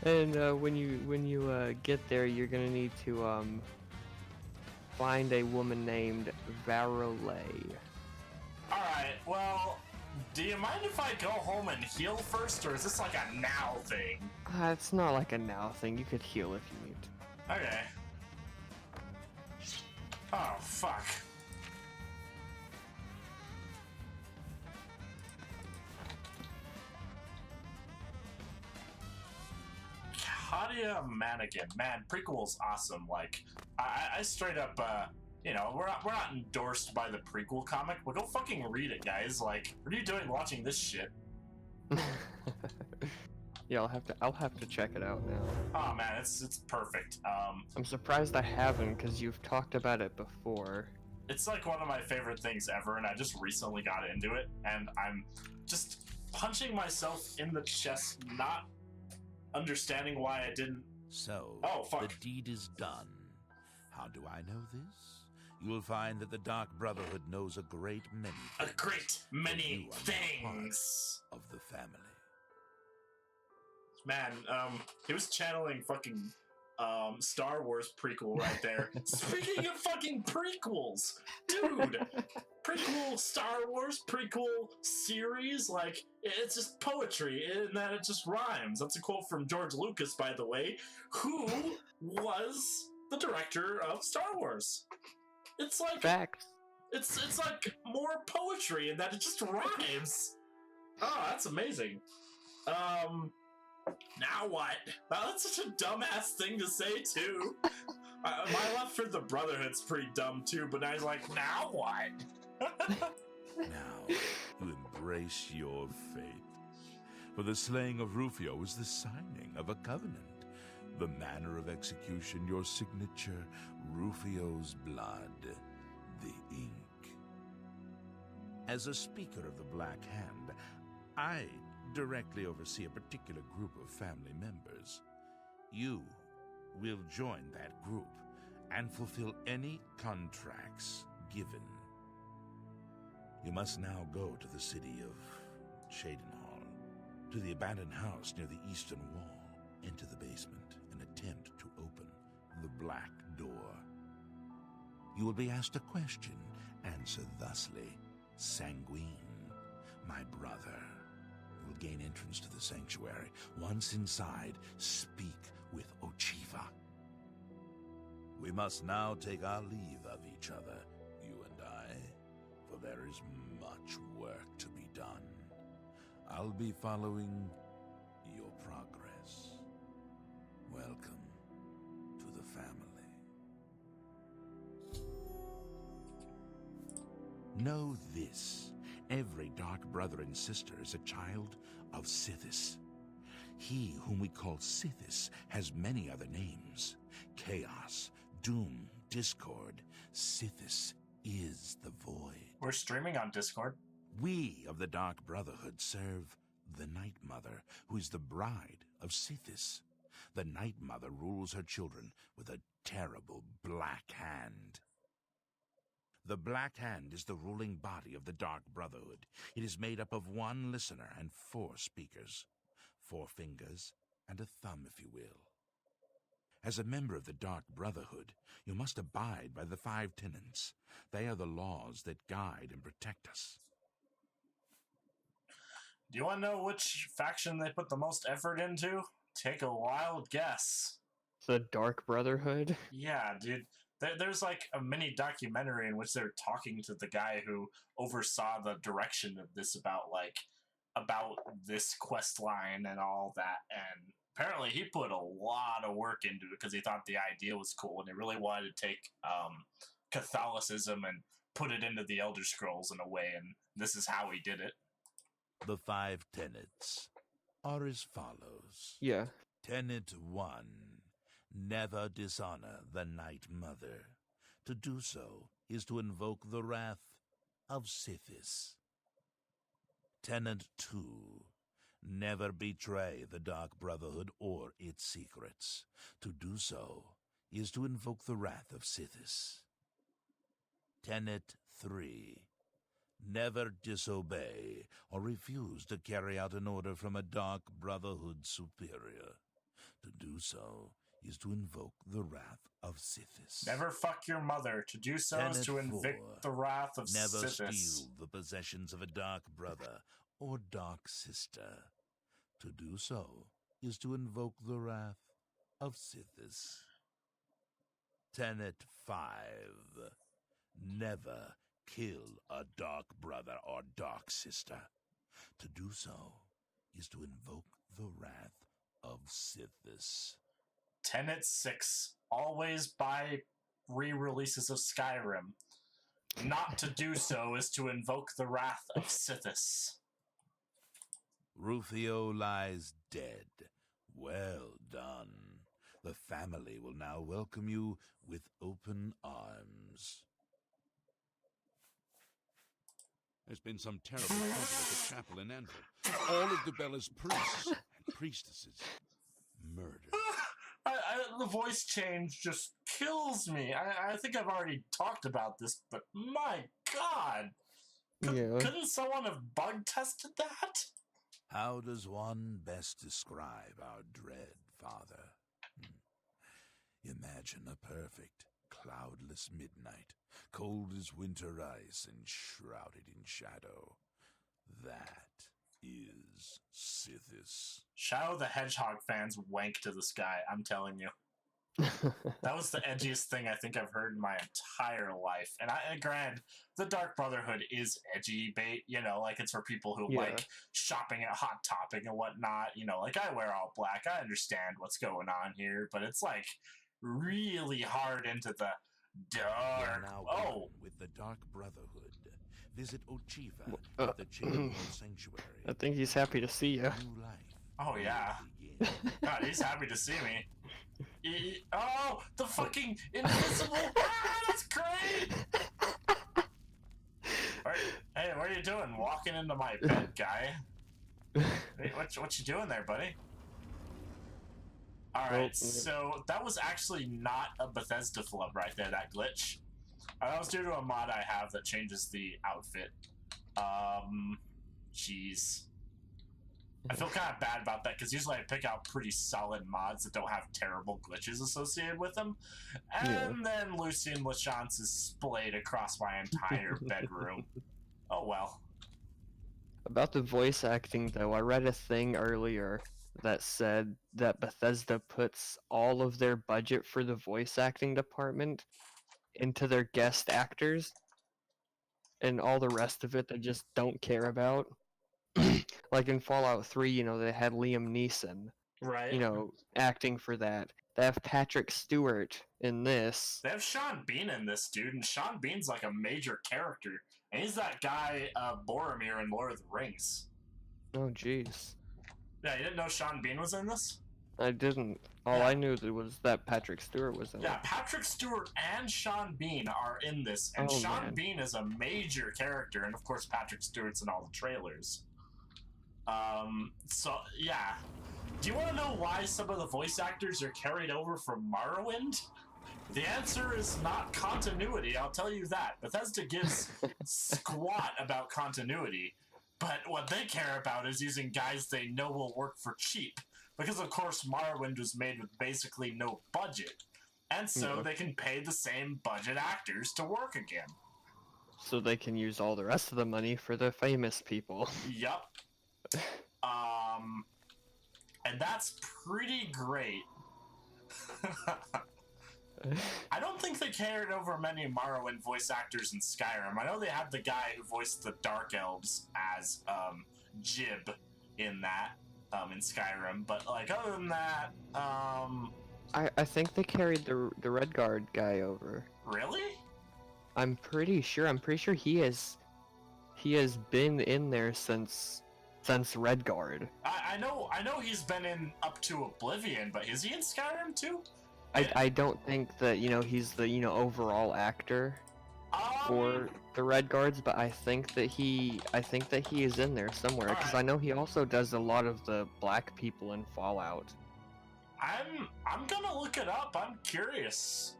And when you get there, you're gonna need to find a woman named Varolay. Alright, well, do you mind if I go home and heal first, or is this like a now thing? It's not like a now thing. You could heal if you need to. Okay. Oh, fuck. Katia Manigan. Man, prequel's awesome. Like, I straight up, you know, we're not endorsed by the prequel comic, but go fucking read it, guys. Like, what are you doing watching this shit? Yeah, I'll have to check it out now. Oh man, it's perfect. I'm surprised I haven't, because you've talked about it before. It's like one of my favorite things ever, and I just recently got into it, and I'm just punching myself in the chest, not understanding why I didn't. So, Oh, fuck. the deed is done. How do I know this? You will find that the Dark Brotherhood knows a great many A things. great many You are now part things. of the family. Man, he was channeling fucking Star Wars prequel right there. Speaking of fucking prequels, dude, prequel Star Wars prequel series, like it's just poetry in that it just rhymes. That's a quote from George Lucas, by the way, who was the director of Star Wars. It's like Facts. it's like more poetry in that it just rhymes. Oh, that's amazing. Now what? That's such a dumbass thing to say, too. My love for the Brotherhood's pretty dumb, too, but I was like, now what? Now, you embrace your fate. For the slaying of Rufio was the signing of a covenant. The manner of execution, your signature, Rufio's blood, the ink. As a speaker of the Black Hand, I directly oversee a particular group of family members. You will join that group and fulfill any contracts given. You must now go to the city of Shadenhall, to the abandoned house near the eastern wall, enter the basement, and attempt to open the black door. You will be asked a question. Answer thusly. Sanguine, my brother. You will gain entrance to the sanctuary. Once inside, speak with Ochiva. We must now take our leave of each other, you and I, for there is much work to be done. I'll be following your progress. Welcome to the family. Know this. Every dark brother and sister is a child of Sithis. He whom we call Sithis has many other names. Chaos, Doom, Discord. Sithis is the void. We're streaming on Discord. We of the Dark Brotherhood serve the Night Mother, who is the bride of Sithis. The Night Mother rules her children with a terrible black hand. The Black Hand is the ruling body of the Dark Brotherhood. It is made up of one listener and 4 speakers. 4 fingers and a thumb, if you will. As a member of the Dark Brotherhood, you must abide by the 5 tenets. They are the laws that guide and protect us. Do you want to know which faction they put the most effort into? Take a wild guess. The Dark Brotherhood. Yeah, dude. There's like a mini documentary in which they're talking to the guy who oversaw the direction of this about this quest line and all that. And apparently he put a lot of work into it because he thought the idea was cool and he really wanted to take Catholicism and put it into the Elder Scrolls in a way. And this is how he did it. The 5 tenets are as follows. Yeah. Tenet 1. Never dishonor the Night Mother. To do so is to invoke the wrath of Sithis. Tenet 2. Never betray the Dark Brotherhood or its secrets. To do so is to invoke the wrath of Sithis. Tenet 3. Never disobey or refuse to carry out an order from a Dark Brotherhood superior. To do so is to invoke the wrath of Sithis. Never fuck your mother. To do so is to invoke the wrath of Never Sithis. steal the possessions of a dark brother or dark sister. To do so is to invoke the wrath of Sithis. Tenet 5. Never kill a dark brother or dark sister. To do so is to invoke the wrath of Sithis. Tenet 6. Always buy re-releases of Skyrim. Not to do so is to invoke the wrath of Sithis. Rufio lies dead. Well done. The family will now welcome you with open arms. There's been some terrible trouble at the chapel in Anvil. all of Debella's priests and priestesses murdered. The voice change just kills me. I think I've already talked about this, but my god! Couldn't someone have bug tested that? How does one best describe our dread, Father? Imagine a perfect, cloudless midnight, cold as winter ice and shrouded in shadow. That is Sithis. Shadow the Hedgehog fans wank to the sky, I'm telling you. That was the edgiest thing I think I've heard in my entire life. And granted, the Dark Brotherhood is edgy bait, you know, like it's for people who like shopping at Hot Topic and whatnot, you know, like I wear all black, I understand what's going on here, but it's like really hard into the dark. Now with the Dark Brotherhood. Visit Ochifa at the Chamber Sanctuary. I think he's happy to see you. Oh yeah. God, he's happy to see me. Oh, the fucking invisible! That's great! Hey, what are you doing? Walking into my bed, guy. Hey, what you doing there, buddy? Alright, so that was actually not a Bethesda flub right there, that glitch. That was due to a mod I have that changes the outfit. Jeez. I feel kind of bad about that, because usually I pick out pretty solid mods that don't have terrible glitches associated with them. And then Lucien Lachance is splayed across my entire bedroom. Oh well. About the voice acting, though, I read a thing earlier that said that Bethesda puts all of their budget for the voice acting department into their guest actors, and all the rest of it they just don't care about. Like in Fallout 3, you know, they had Liam Neeson, right? You know, acting for that. They have Patrick Stewart in this. They have Sean Bean in this, dude, and Sean Bean's like a major character. And he's that guy, Boromir in Lord of the Rings. Oh, jeez. Yeah, you didn't know Sean Bean was in this? I didn't. All I knew was that Patrick Stewart was in it. Yeah, Patrick Stewart and Sean Bean are in this, and Sean Bean is a major character, and of course Patrick Stewart's in all the trailers. So, yeah. Do you want to know why some of the voice actors are carried over from Morrowind? The answer is not continuity, I'll tell you that. Bethesda gives squat about continuity, but what they care about is using guys they know will work for cheap. Because, of course, Morrowind was made with basically no budget. And so they can pay the same budget actors to work again. So they can use all the rest of the money for the famous people. Yup. And that's pretty great. I don't think they carried over many Morrowind voice actors in Skyrim. I know they had the guy who voiced the Dark Elves as Jib in that, in Skyrim, but like other than that, I think they carried the Redguard guy over. Really? I'm pretty sure he has been in there since Redguard. I know he's been in up to Oblivion, but is he in Skyrim too? I don't think that, you know, he's the, you know, overall actor for the Redguards, but I think that he is in there somewhere, because I know he also does a lot of the black people in Fallout. I'm gonna look it up. I'm curious.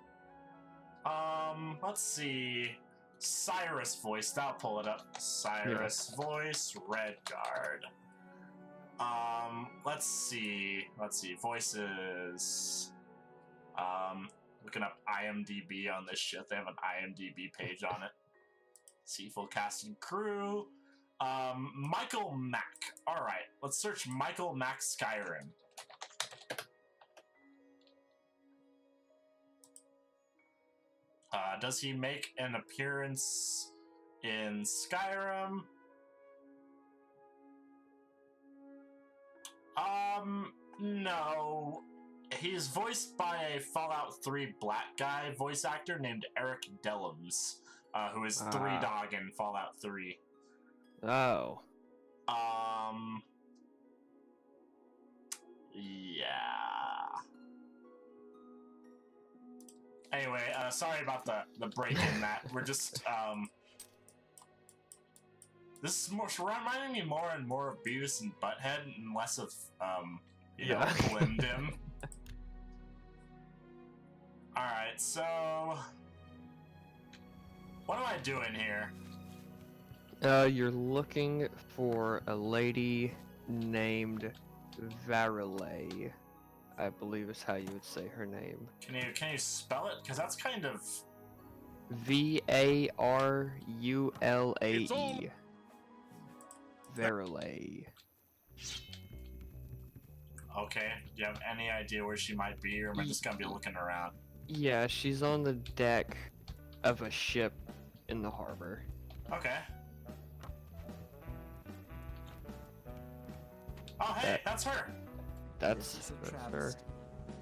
Let's see. Cyrus voice. That'll pull it up. Cyrus voice. Redguard. Let's see. Voices. Looking up IMDb on this shit. They have an IMDb page on it. See full cast and crew. Michael Mack. Alright, let's search Michael Mack Skyrim. Does he make an appearance in Skyrim? No. He's voiced by a Fallout 3 black guy voice actor named Eric Dellums, who is 3Dog in Fallout 3. Oh. Yeah. Anyway, sorry about the break in that. We're just, This is more reminding me more and more of Beavis and Butthead and less of you know, Yeah. Blim-Dim. Alright, so what am I doing here? You're looking for a lady named Varilay, I believe is how you would say her name. Can you spell it? Because that's kind of Varulae. Varilay. okay. Do you have any idea where she might be, or am I just gonna be looking around? Yeah, she's on the deck of a ship in the harbor. Okay. Oh, hey, that's her. That's This is a her. travesty.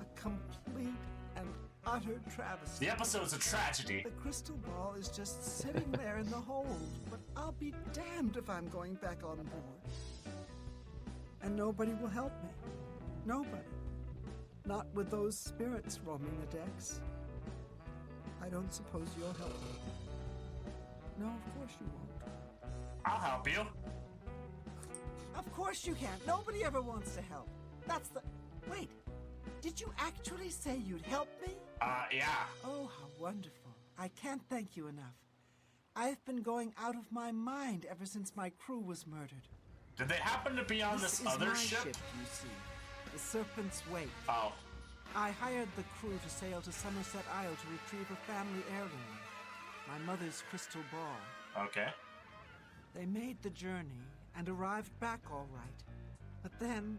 A complete and utter travesty. The episode's a tragedy. The crystal ball is just sitting there in the hold, but I'll be damned if I'm going back on board. And nobody will help me. Nobody. Not with those spirits roaming the decks. I don't suppose you'll help me. No, of course you won't. I'll help you. Of course you can't. Nobody ever wants to help. That's the... Wait. Did you actually say you'd help me? Yeah. Oh, how wonderful. I can't thank you enough. I've been going out of my mind ever since my crew was murdered. Did they happen to be on this is other my ship? you see. The Serpent's Wake. Oh, I hired the crew to sail to Somerset Isle to retrieve a family heirloom. My mother's crystal ball. okay. They made the journey and arrived back all right. But then,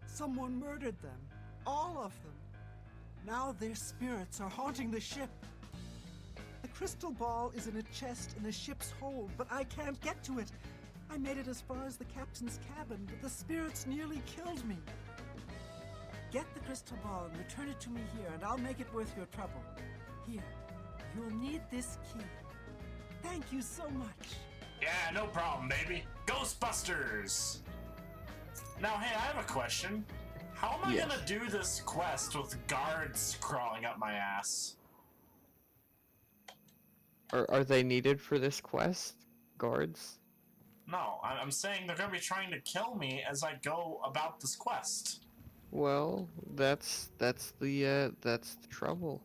someone murdered them. All of them. Now their spirits are haunting the ship. The crystal ball is in a chest in the ship's hold, but I can't get to it. I made it as far as the captain's cabin, but the spirits nearly killed me. Get the crystal ball and return it to me here, and I'll make it worth your trouble. Here, you'll need this key. Thank you so much. Yeah, no problem, baby. Ghostbusters! Now, hey, I have a question. How am I Yes. gonna do this quest with guards crawling up my ass? Are they needed for this quest? Guards? No, I'm saying they're gonna be trying to kill me as I go about this quest. Well, that's the trouble.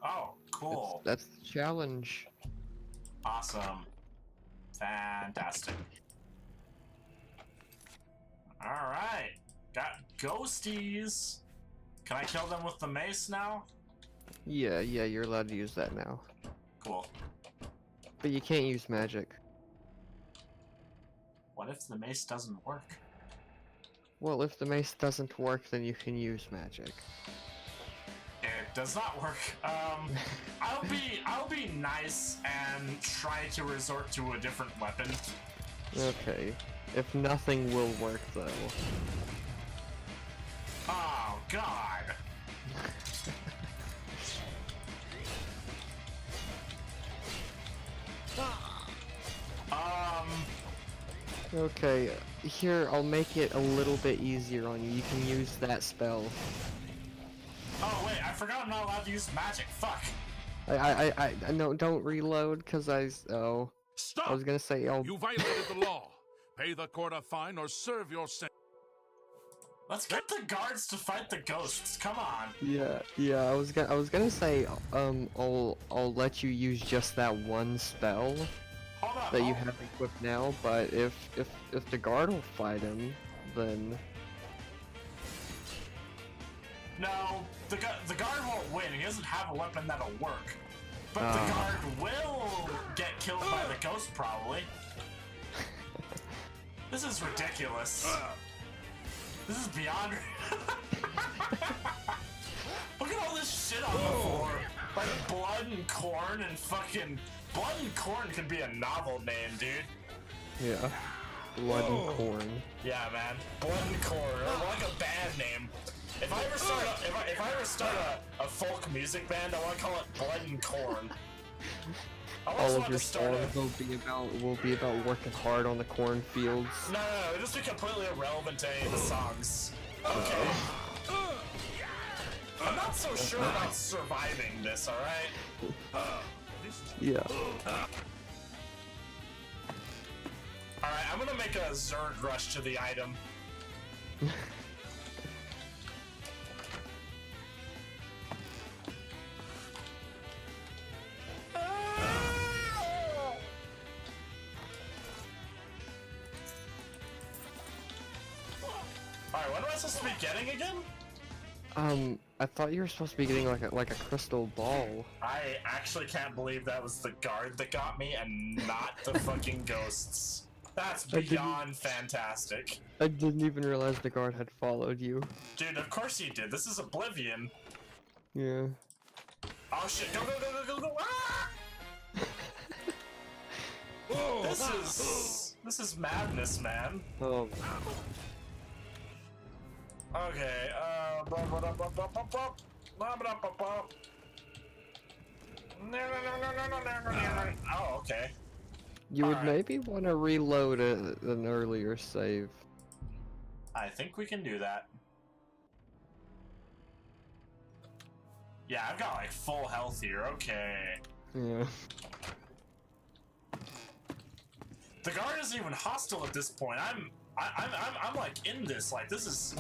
Oh, cool. That's the challenge. Awesome. Fantastic. Alright. Got ghosties. Can I kill them with the mace now? Yeah, you're allowed to use that now. Cool. But you can't use magic. What if the mace doesn't work? Well, if the mace doesn't work, then you can use magic. It does not work. I'll be nice and try to resort to a different weapon. Okay. If nothing will work, though. Oh God. Okay, here, I'll make it a little bit easier on you. You can use that spell. Oh wait, I forgot I'm not allowed to use magic. Fuck. No, don't reload, cause I Stop! was gonna say, You violated the law. Pay the court a fine or serve your sentence. Let's get the guards to fight the ghosts. Come on. yeah, I was gonna say, I'll let you use just that one spell Hold up. that you oh, have equipped now, but if the guard will fight him, then No, the guard won't win. He doesn't have a weapon that'll work. But the Ah. guard will get killed by the ghost, probably. This is ridiculous. This is beyond. Look at all this shit on the floor. Like blood and corn and fucking. Blood and corn could be a novel name, dude. yeah, blood and corn. Yeah, man. Blood and corn, or like a band name. If I ever start a folk music band, I want to call it Blood and Corn. I always All of wanted your to start songs will be about working hard on the cornfields. No, it'll just be completely irrelevant to any of the songs. Okay. I'm not so sure about surviving this, alright? Yeah. I'm gonna make a Zerg rush to the item. Alright, what am I supposed to be getting again? I thought you were supposed to be getting like a crystal ball. I actually can't believe that was the guard that got me and not the fucking ghosts. That's beyond fantastic. I didn't even realize the guard had followed you. Dude, of course you did. This is Oblivion. Yeah. Oh shit, go, go, go, go, go, go! Ah! This is madness, man. Oh. Okay, oh, okay. You would Alright. maybe want to reload an earlier save. I think we can do that. Yeah, I've got like full health here. Okay. Yeah. The guard isn't even hostile at this point. I'm like in this. Like this is.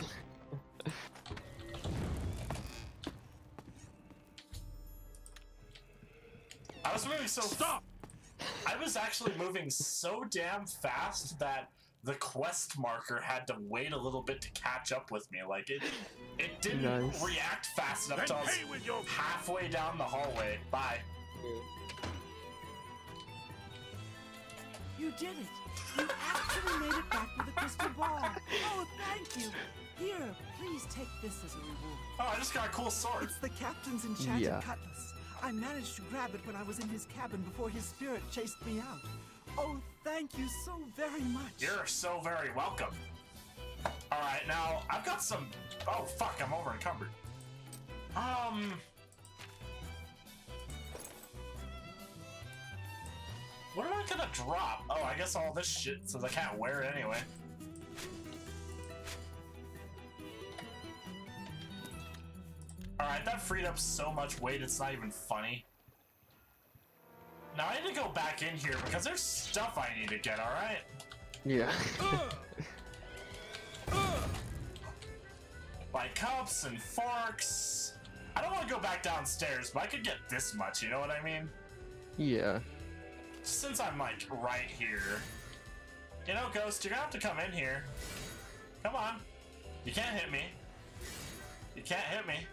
I was moving so. Stop! I was actually moving so damn fast that the quest marker had to wait a little bit to catch up with me. Like it didn't Nice. react fast enough until I was Hey, with your halfway down the hallway. Bye. You did it! You actually made it back with a crystal ball! Oh, thank you! Here, please take this as a reward. Oh, I just got a cool sword. It's the captain's enchanted Yeah. cutlass. I managed to grab it when I was in his cabin before his spirit chased me out. Oh, thank you so very much. You're so very welcome. Alright, now, I've got some... Oh, fuck, I'm over encumbered. What am I gonna drop? Oh, I guess all this shit, since I can't wear it anyway. Alright, that freed up so much weight, it's not even funny. Now, I need to go back in here, because there's stuff I need to get, alright? Yeah. Like cups and forks. I don't want to go back downstairs, but I could get this much, you know what I mean? Yeah. Since I'm like right here. You know, Ghost, you're gonna have to come in here. Come on. You can't hit me. You can't hit me.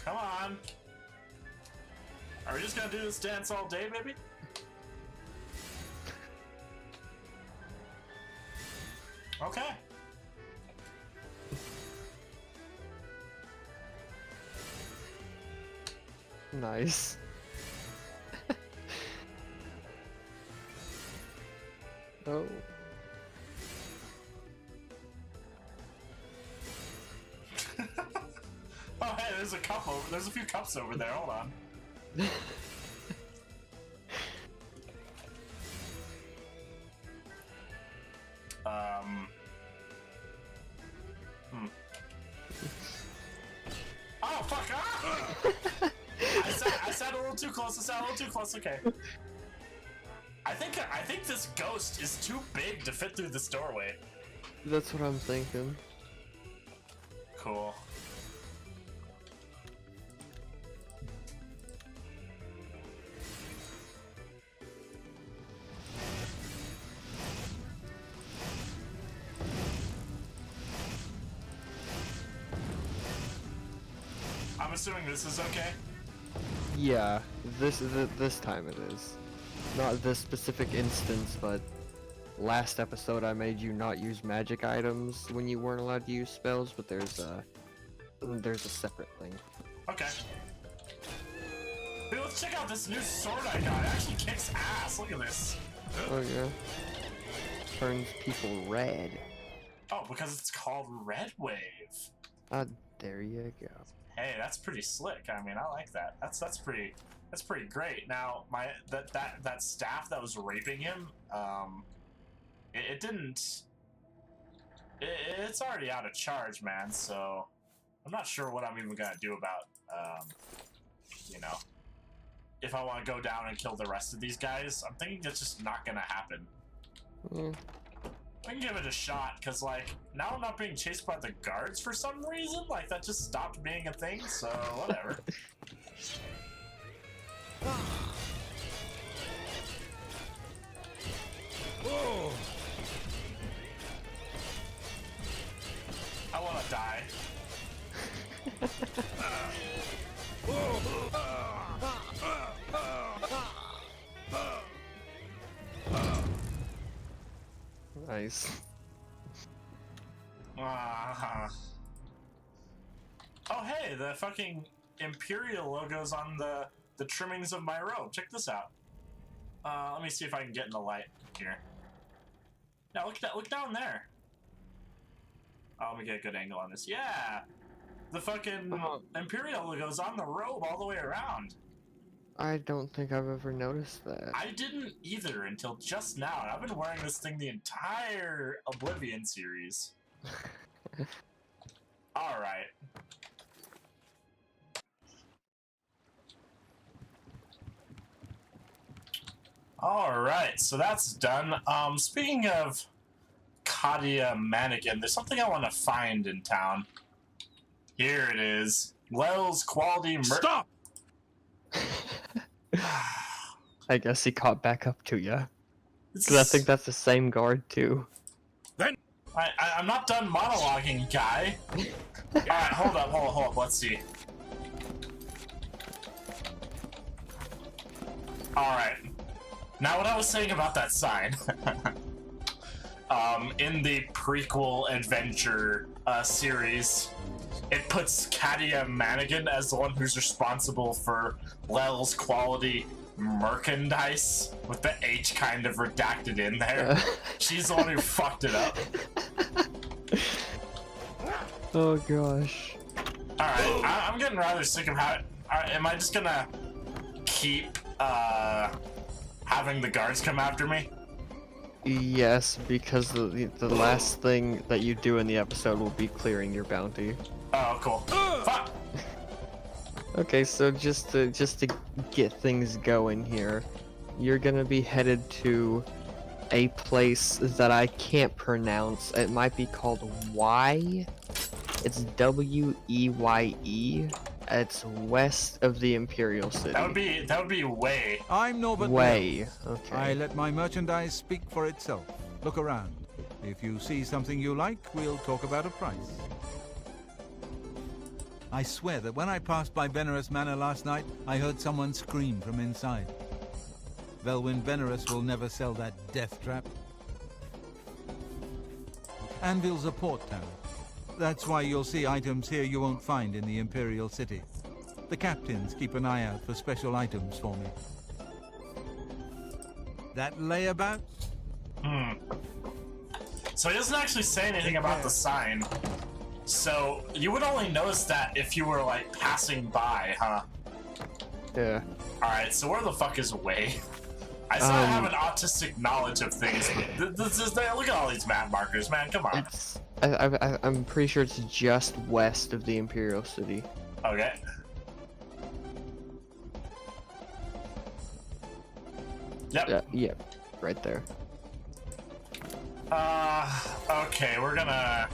Come on. Are we just gonna do this dance all day, baby? Okay. Nice. Oh. Oh, hey, there's a cup over. There's a few cups over there. Hold on. Oh fuck! Ah! I sat a little too close. I sat a little too close. Okay. I think this ghost is too big to fit through this doorway. That's what I'm thinking. Cool. I'm assuming this is okay. Yeah, this time it is. Not this specific instance, but last episode I made you not use magic items when you weren't allowed to use spells, but there's a separate thing. Okay. Dude, let's check out this new sword I got. It actually kicks ass. Look at this. Oh yeah. Turns people red. Oh, because it's called Red Wave. Ah, there you go. Hey, that's pretty slick. I mean, I like that. That's pretty great. Now, that staff that was raping him, it didn't. It's already out of charge, man. So I'm not sure what I'm even gonna do about, you know, if I want to go down and kill the rest of these guys. I'm thinking that's just not gonna happen. Mm. I can give it a shot, because, like, now I'm not being chased by the guards for some reason. Like, that just stopped being a thing, so whatever. Whoa! I want to die. Nice. Oh, hey, the fucking Imperial logo's on the trimmings of my robe. Check this out. Let me see if I can get in the light here. Now look down there. Oh, let me get a good angle on this. Yeah, the fucking Imperial logo's on the robe all the way around. I don't think I've ever noticed that. I didn't either until just now. And I've been wearing this thing the entire Oblivion series. All right. All right, so that's done. Speaking of Kadia Mannequin, there's something I want to find in town. Here it is. Lel's quality Stop! I guess he caught back up to you. Because I think that's the same guard too. Then I'm not done monologuing, guy. Alright, hold up, let's see. Alright. Now what I was saying about that sign. In the prequel adventure series, it puts Kadia Mannequin as the one who's responsible for Lel's quality merchandise, with the H kind of redacted in there. She's the one who fucked it up. Oh gosh. Alright, I'm getting rather sick of how... am I just gonna keep having the guards come after me? Yes, because the last thing that you do in the episode will be clearing your bounty. Oh, cool. Fuck! Okay, so just to get things going here, you're gonna be headed to a place that I can't pronounce. It might be called Y. It's W-E-Y-E. It's west of the Imperial City. That would be way. I'm Norbert. Way. Okay. I let my merchandise speak for itself. Look around. If you see something you like, we'll talk about a price. I swear that when I passed by Venerus Manor last night, I heard someone scream from inside. Velwyn Venerus will never sell that death trap. Anvil's a port town. That's why you'll see items here you won't find in the Imperial City. The captains keep an eye out for special items for me. That layabout? So he doesn't actually say anything about the sign. So you would only notice that if you were like passing by, huh? Yeah. Alright, so where the fuck is Way? I still have an autistic knowledge of things, but look at all these map markers, man, come on. I'm pretty sure it's just west of the Imperial City. Okay. Yep. Yep. Right there. Okay, we're gonna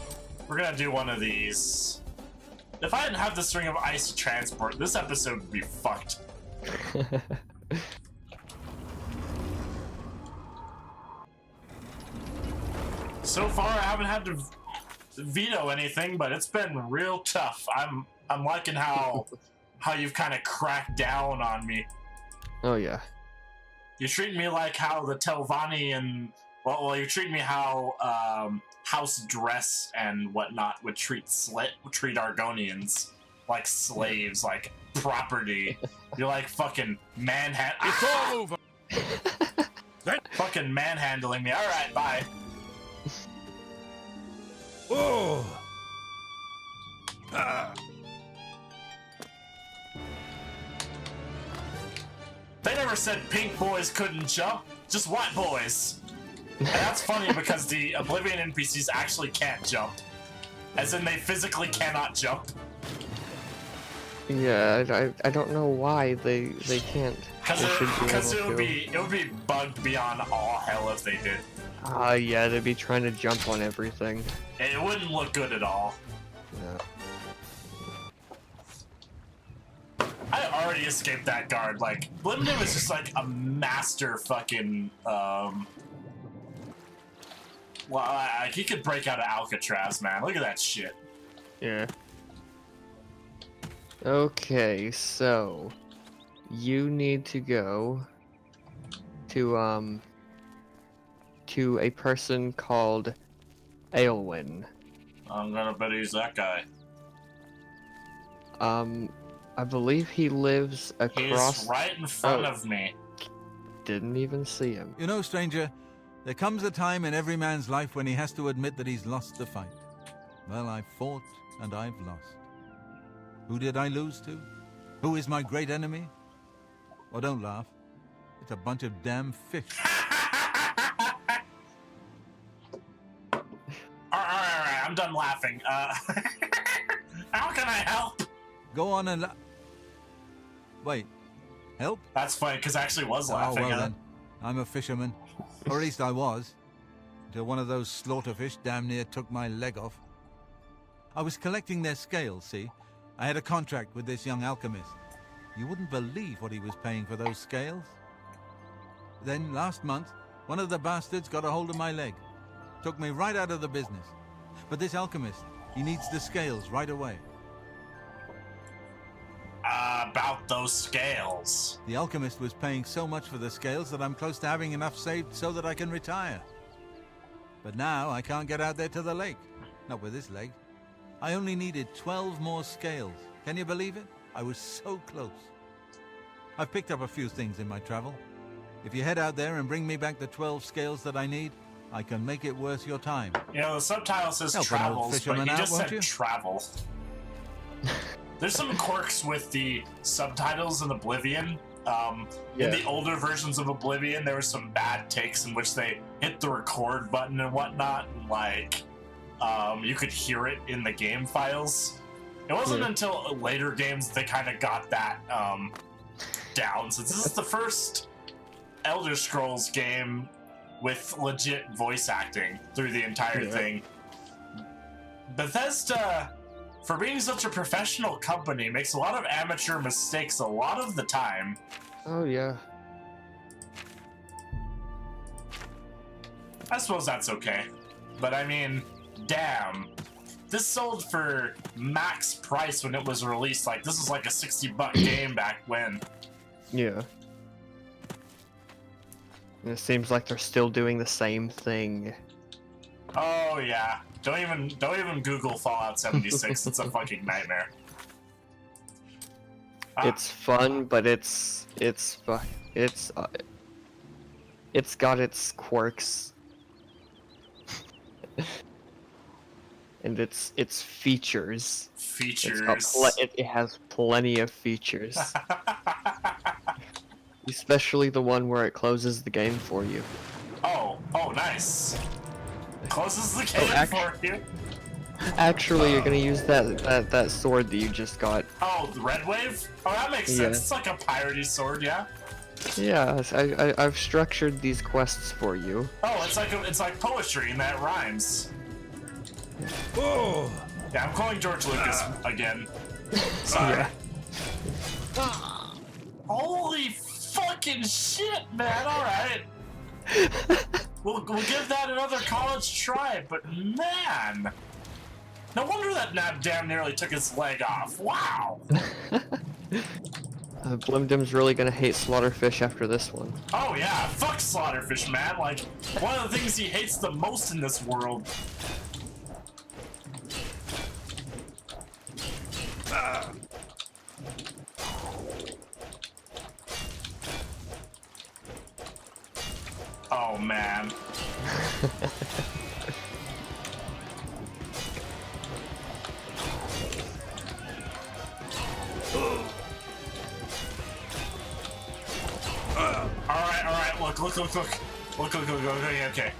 do one of these. If I didn't have this ring of ice to transport, this episode would be fucked. So far, I haven't had to veto anything, but it's been real tough. I'm liking how you've kind of cracked down on me. Oh yeah. You treat me like how the Telvanni and well, you treat me how House Dress and whatnot would treat Argonians, like slaves, like property. You're like fucking It's all over. fucking manhandling me. All right, bye. Oh. They never said pink boys couldn't jump, just white boys. And that's funny because the Oblivion NPCs actually can't jump. As in, they physically cannot jump. Yeah, I don't know why they can't. Because it would be bugged beyond all hell if they did. Yeah, they'd be trying to jump on everything. It wouldn't look good at all. Yeah. I already escaped that guard. Like, Blim-Dim is just like a master fucking, like, he could break out of Alcatraz, man. Look at that shit. Yeah. Okay, so you need to go to a person called Aelwyn. I'm gonna bet he's that guy. I believe he lives across. He's right in front of me. Didn't even see him. You know, stranger, there comes a time in every man's life when he has to admit that he's lost the fight. Well, I've fought and I've lost. Who did I lose to? Who is my great enemy? Oh, don't laugh. It's a bunch of damn fish. Alright, I'm done laughing. How can I help? Go on and wait. Help? That's funny, because I actually was laughing. Oh, well then. I'm a fisherman. Or at least I was. Until one of those slaughterfish damn near took my leg off. I was collecting their scales, see? I had a contract with this young alchemist. You wouldn't believe what he was paying for those scales. Then, last month, one of the bastards got a hold of my leg. Took me right out of the business. But this alchemist, he needs the scales right away. About those scales. The alchemist was paying so much for the scales that I'm close to having enough saved so that I can retire. But now I can't get out there to the lake. Not with this leg. I only needed 12 more scales. Can you believe it? I was so close. I've picked up a few things in my travel. If you head out there and bring me back the 12 scales that I need, I can make it worth your time. You know, the subtitle says Help an old travels, but fisherman he out, just won't said you? travel. There's some quirks with the subtitles in Oblivion. In the older versions of Oblivion, there were some bad takes in which they hit the record button and whatnot, and like, you could hear it in the game files. It wasn't until later games they kind of got that down, since this is the first Elder Scrolls game with legit voice acting through the entire thing. Bethesda, for being such a professional company, makes a lot of amateur mistakes a lot of the time. Oh, yeah. I suppose that's okay. But I mean, damn. This sold for max price when it was released. Like, this is like a $60 game back when. Yeah. And it seems like they're still doing the same thing. Oh yeah. Don't even Google Fallout 76. It's a fucking nightmare. It's fun, but it's got its quirks. And its features. It has plenty of features. Especially the one where it closes the game for you. Oh, nice. Closes the game for you. Actually, you're gonna use that sword that you just got. Oh, the red wave? Oh, that makes sense. It's like a piratey sword, yeah. Yeah, I've structured these quests for you. Oh, it's like poetry and that rhymes. Oh! Yeah, I'm calling George Lucas again. Sorry. Holy fucking shit, man! All right. We'll give that another college try, but man, no wonder that Nab damn nearly took his leg off. Wow. Blim-Dim's really gonna hate Slaughterfish after this one. Oh yeah, fuck Slaughterfish, man. Like, one of the things he hates the most in this world. Oh man. Alright, look, okay.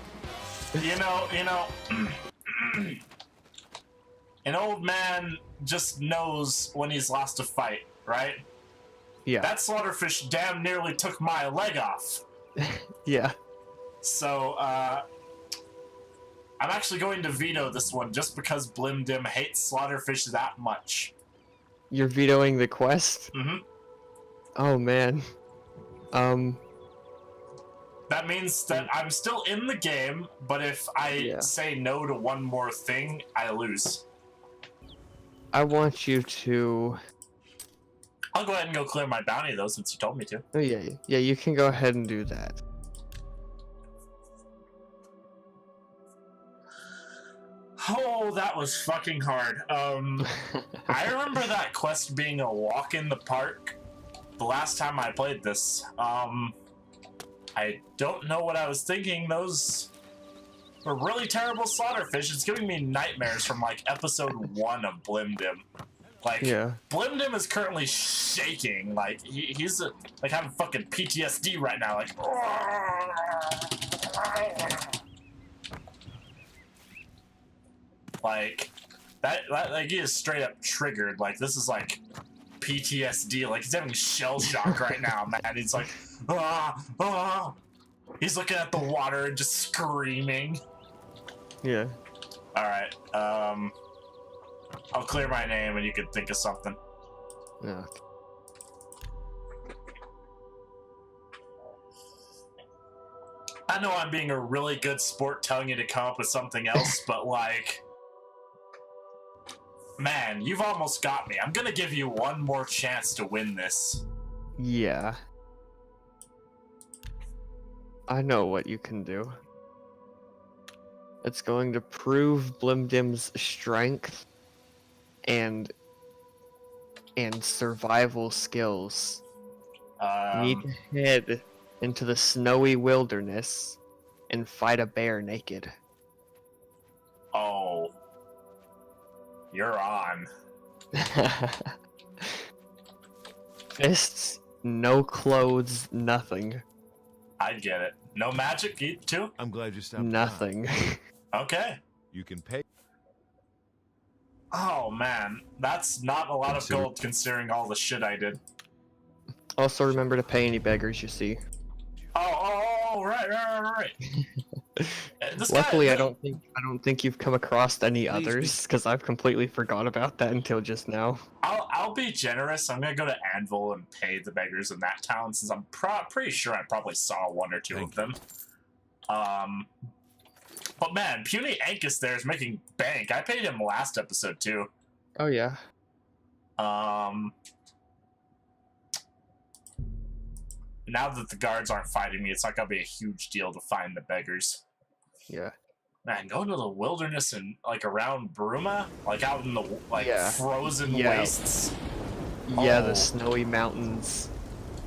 You know, an old man just knows when he's lost a fight, right? Yeah. That slaughterfish damn nearly took my leg off. Yeah. So, I'm actually going to veto this one just because Blim-Dim hates slaughterfish that much. You're vetoing the quest? Mm-hmm. Oh, man. That means that I'm still in the game, but if I say no to one more thing, I lose. I want you to... I'll go ahead and go clear my bounty, though, since you told me to. Oh, yeah. Yeah, you can go ahead and do that. Oh, that was fucking hard. I remember that quest being a walk in the park the last time I played this. I don't know what I was thinking. Those were really terrible slaughterfish. It's giving me nightmares from, like, episode 1 of Blim-Dim. Like, Blim-Dim is currently shaking. Like, he's like having fucking PTSD right now. Like, like he is straight up triggered. Like, this is like PTSD. Like, he's having shell shock right now, man. He's like, He's looking at the water and just screaming. Yeah. Alright, I'll clear my name and you can think of something. Yeah. I know I'm being a really good sport telling you to come up with something else, but like... Man, you've almost got me. I'm gonna give you one more chance to win this. Yeah. I know what you can do. It's going to prove Blim-Dim's strength and survival skills. You need to head into the snowy wilderness and fight a bear naked. Oh. You're on. Fists, no clothes, nothing. I get it. No magic, too? I'm glad you stopped. Nothing. Okay. You can pay. Oh, man. That's not a lot of gold considering all the shit I did. Also remember to pay any beggars you see. Oh, right. Luckily, I don't think you've come across any others, because I've completely forgot about that until just now. I'll be generous. I'm gonna go to Anvil and pay the beggars in that town, since I'm pretty sure I probably saw one or two of them. But man, Puny Ankus there is making bank. I paid him last episode too. Oh yeah. Now that the guards aren't fighting me, it's not gonna be a huge deal to find the beggars. Yeah. Man, going to the wilderness and like around Bruma, like out in the frozen wastes. Yeah, the snowy mountains.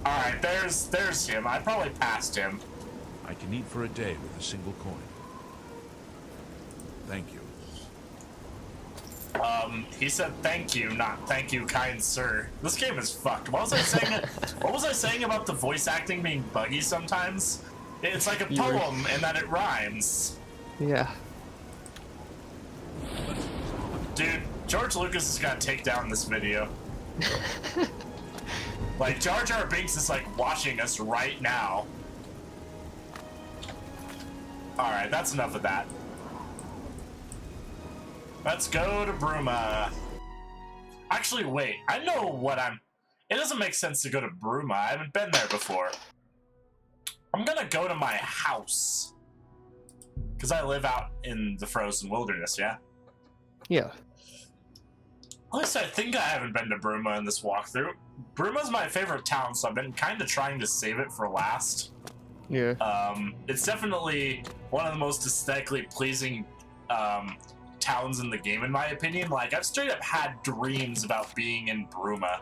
All right, there's him. I probably passed him. I can eat for a day with a single coin. Thank you. He said thank you, not thank you, kind sir. This game is fucked. What was I saying? What was I saying about the voice acting being buggy sometimes? It's like a poem in that it rhymes. Yeah. Dude, George Lucas is gonna take down this video. Like, Jar Jar Binks is like watching us right now. Alright, that's enough of that. Let's go to Bruma. Actually, wait. I know what It doesn't make sense to go to Bruma. I haven't been there before. I'm gonna go to my house. Because I live out in the frozen wilderness, yeah? Yeah. At least I think I haven't been to Bruma in this walkthrough. Bruma's my favorite town, so I've been kind of trying to save it for last. Yeah. It's definitely one of the most aesthetically pleasing towns in the game, in my opinion. Like, I've straight up had dreams about being in Bruma.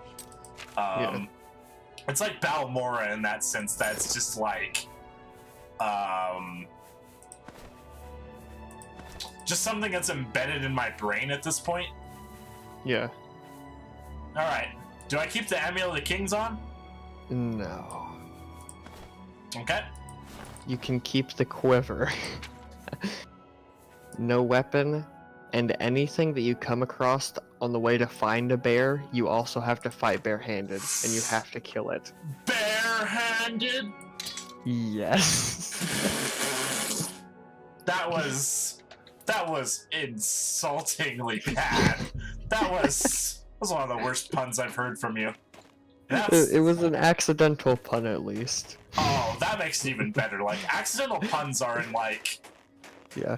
It's like Balmora in that sense, that it's just like just something that's embedded in my brain at this point. Yeah. Alright. Do I keep the Amulet of the Kings on? No. Okay. You can keep the quiver. No weapon, and anything that you come across on the way to find a bear, you also have to fight barehanded, and you have to kill it. Barehanded? Yes. That was insultingly bad. That was one of the worst puns I've heard from you. It was an accidental pun, at least. Oh, that makes it even better. Like, accidental puns are in, like, Yeah.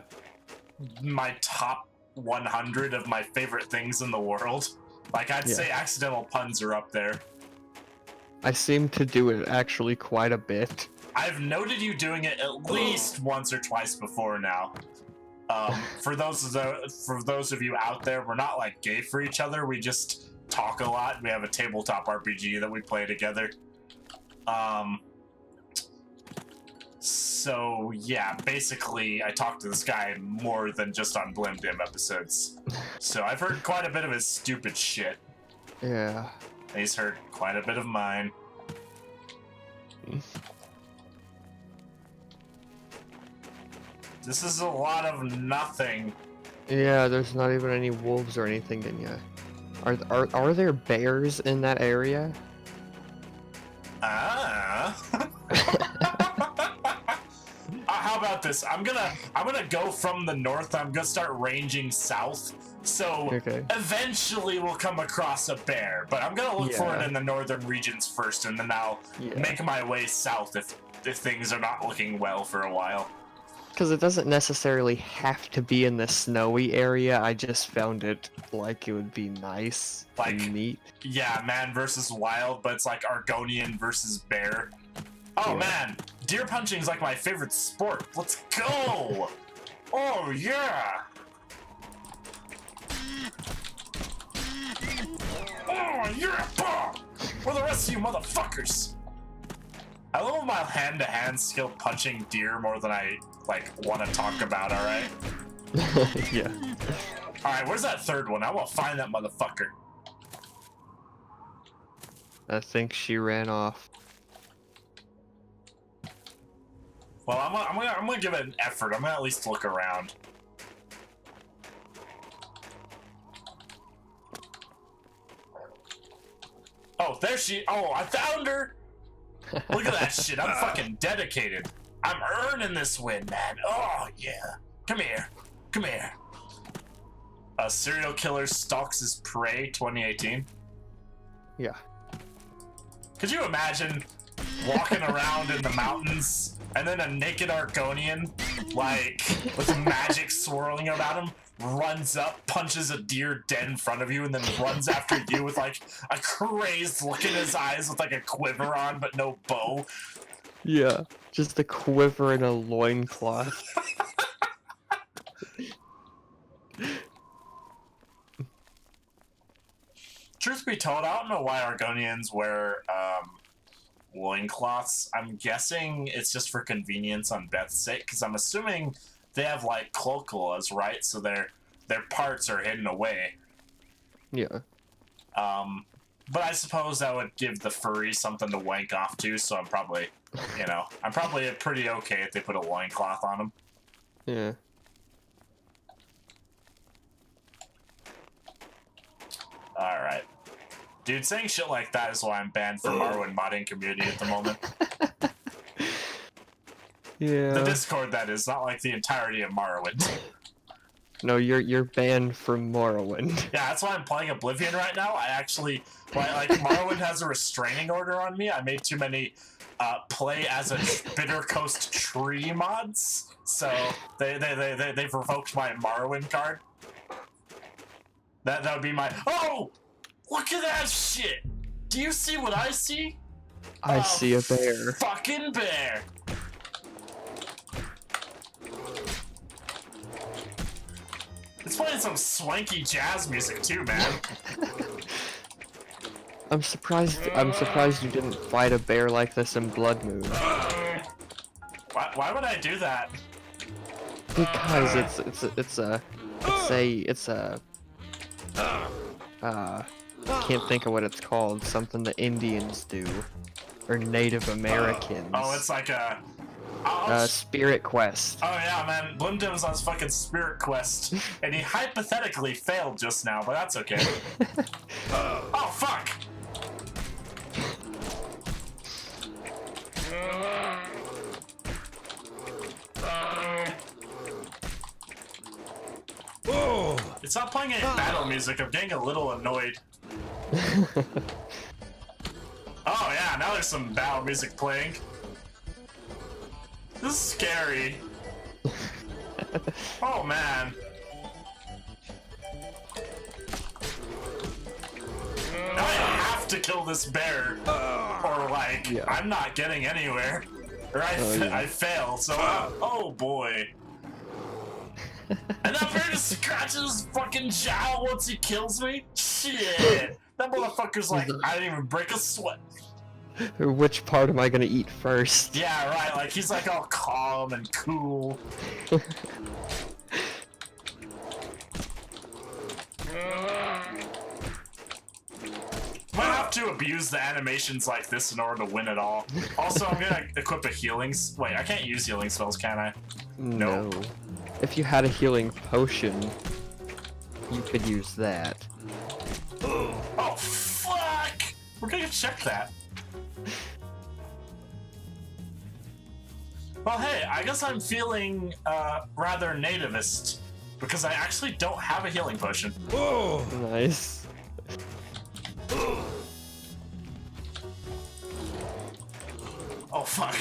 my top 100 of my favorite things in the world. Like, I'd say accidental puns are up there. I seem to do it actually quite a bit. I've noted you doing it at least once or twice before now. For those of you out there, we're not like gay for each other. We just talk a lot. We have a tabletop RPG that we play together. So yeah, basically, I talk to this guy more than just on Blim-Dim episodes. So I've heard quite a bit of his stupid shit. Yeah. And he's heard quite a bit of mine. This is a lot of nothing. Yeah, there's not even any wolves or anything in yet. Are there bears in that area? How about this? I'm gonna go from the north. I'm gonna start ranging south. So eventually we'll come across a bear, but I'm gonna look for it in the northern regions first, and then I'll make my way south if things are not looking well for a while. Because it doesn't necessarily have to be in the snowy area. I just found it like it would be nice, like neat. Yeah, man versus wild, but it's like Argonian versus bear. Oh man, deer punching is like my favorite sport. Let's go! Oh yeah! Oh yeah! Where the rest of you motherfuckers? I love my hand-to-hand skill punching deer more than I want to talk about. All right. Yeah. All right. Where's that third one? I want to find that motherfucker. I think she ran off. Well, I'm gonna give it an effort. I'm gonna at least look around. Oh, there she. Oh, I found her. Look at that shit. I'm fucking dedicated. I'm earning this win, man. Oh yeah. Come here. Come here. A serial killer stalks his prey. 2018. Yeah. Could you imagine walking around in the mountains and then a naked Argonian, like, with magic swirling about him, runs up, punches a deer dead in front of you, and then runs after you with, like, a crazed look in his eyes with, like, a quiver on but no bow? Yeah, just a quiver and a loincloth. Truth be told, I don't know why Argonians wear loincloths. I'm guessing it's just for convenience on Beth's sake, because I'm assuming they have like cloaculas, right? So their parts are hidden away. Yeah. But I suppose that would give the furry something to wank off to, so I'm probably, I'm probably pretty okay if they put a loincloth on them. Yeah. Alright. Dude, saying shit like that is why I'm banned from Morrowind modding community at the moment. Yeah. The Discord, that is, not like the entirety of Morrowind. No, you're banned from Morrowind. Yeah, that's why I'm playing Oblivion right now. I actually, like Morrowind has a restraining order on me. I made too many play as a Bitter Coast tree mods, so they've revoked my Morrowind card. That would be my. Oh, look at that shit! Do you see what I see? I see a bear. Fucking bear! It's playing some swanky jazz music too, man. I'm surprised you didn't fight a bear like this in Blood Moon. Why would I do that? Because can't think of what it's called. Something the Indians do, or Native Americans. Oh, it's like a Spirit quest. Oh yeah, man. Blim-Dim was on his fucking spirit quest, and he hypothetically failed just now, but that's okay. Oh fuck! It's not playing any battle music. I'm getting a little annoyed. Oh yeah, now there's some battle music playing. This is scary. Oh man. I have to kill this bear, or like I'm not getting anywhere, or I fail. So oh boy. And that bear just scratches his fucking jowl once he kills me. Shit, that motherfucker's like, I didn't even break a sweat. Which part am I gonna eat first? Yeah, right. Like he's like all calm and cool. Might have to abuse the animations like this in order to win it all. Also, I'm gonna equip a healing. Wait, I can't use healing spells, can I? No. If you had a healing potion, you could use that. Oh fuck! We're gonna check that. Well, hey, I guess I'm feeling rather nativist because I actually don't have a healing potion. Oh, nice. Oh fuck.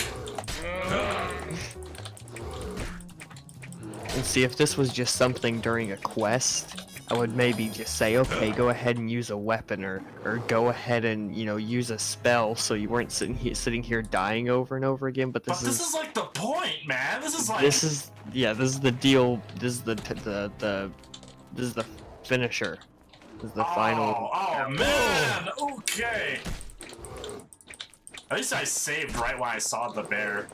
And see, if this was just something during a quest, I would maybe just say, okay, go ahead and use a weapon, or go ahead and, you know, use a spell, so you weren't sitting here dying over and over again. But this is like the point, man. This is like this is the deal. This is the finisher. This is the final. Oh man. Okay. At least I saved right when I saw the bear.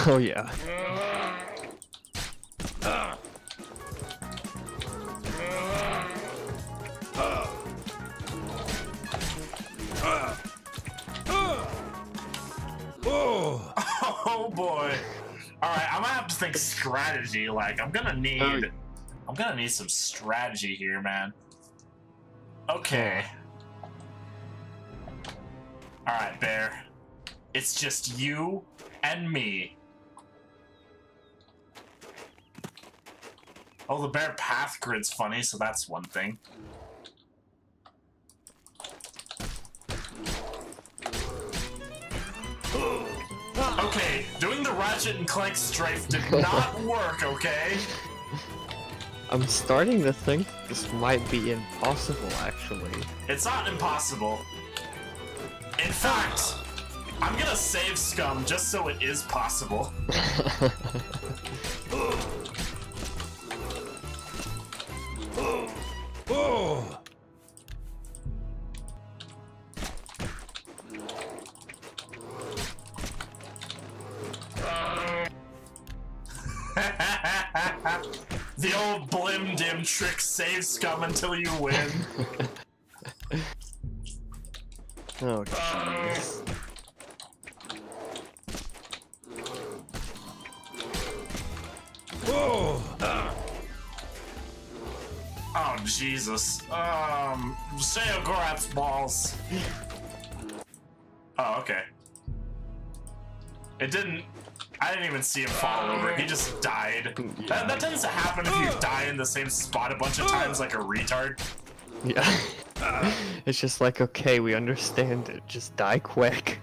Oh yeah. Oh boy. Alright, I'm gonna have to think strategy. Like I'm gonna need some strategy here, man. Okay. Alright, bear. It's just you and me. Oh, the bear path grid's funny, so that's one thing. Okay, doing the Ratchet and Clank strafe did not work, okay? I'm starting to think this might be impossible, actually. It's not impossible. In fact, I'm gonna save Scum just so it is possible. The old Blim-Dim trick, save Scum until you win. Oh, jeez. Oh, Jesus. Sayo Gorat's balls. Oh, okay. I didn't even see him fall over. He just died. That tends to happen if you die in the same spot a bunch of times like a retard. Yeah. It's just like, okay, we understand it. Just die quick.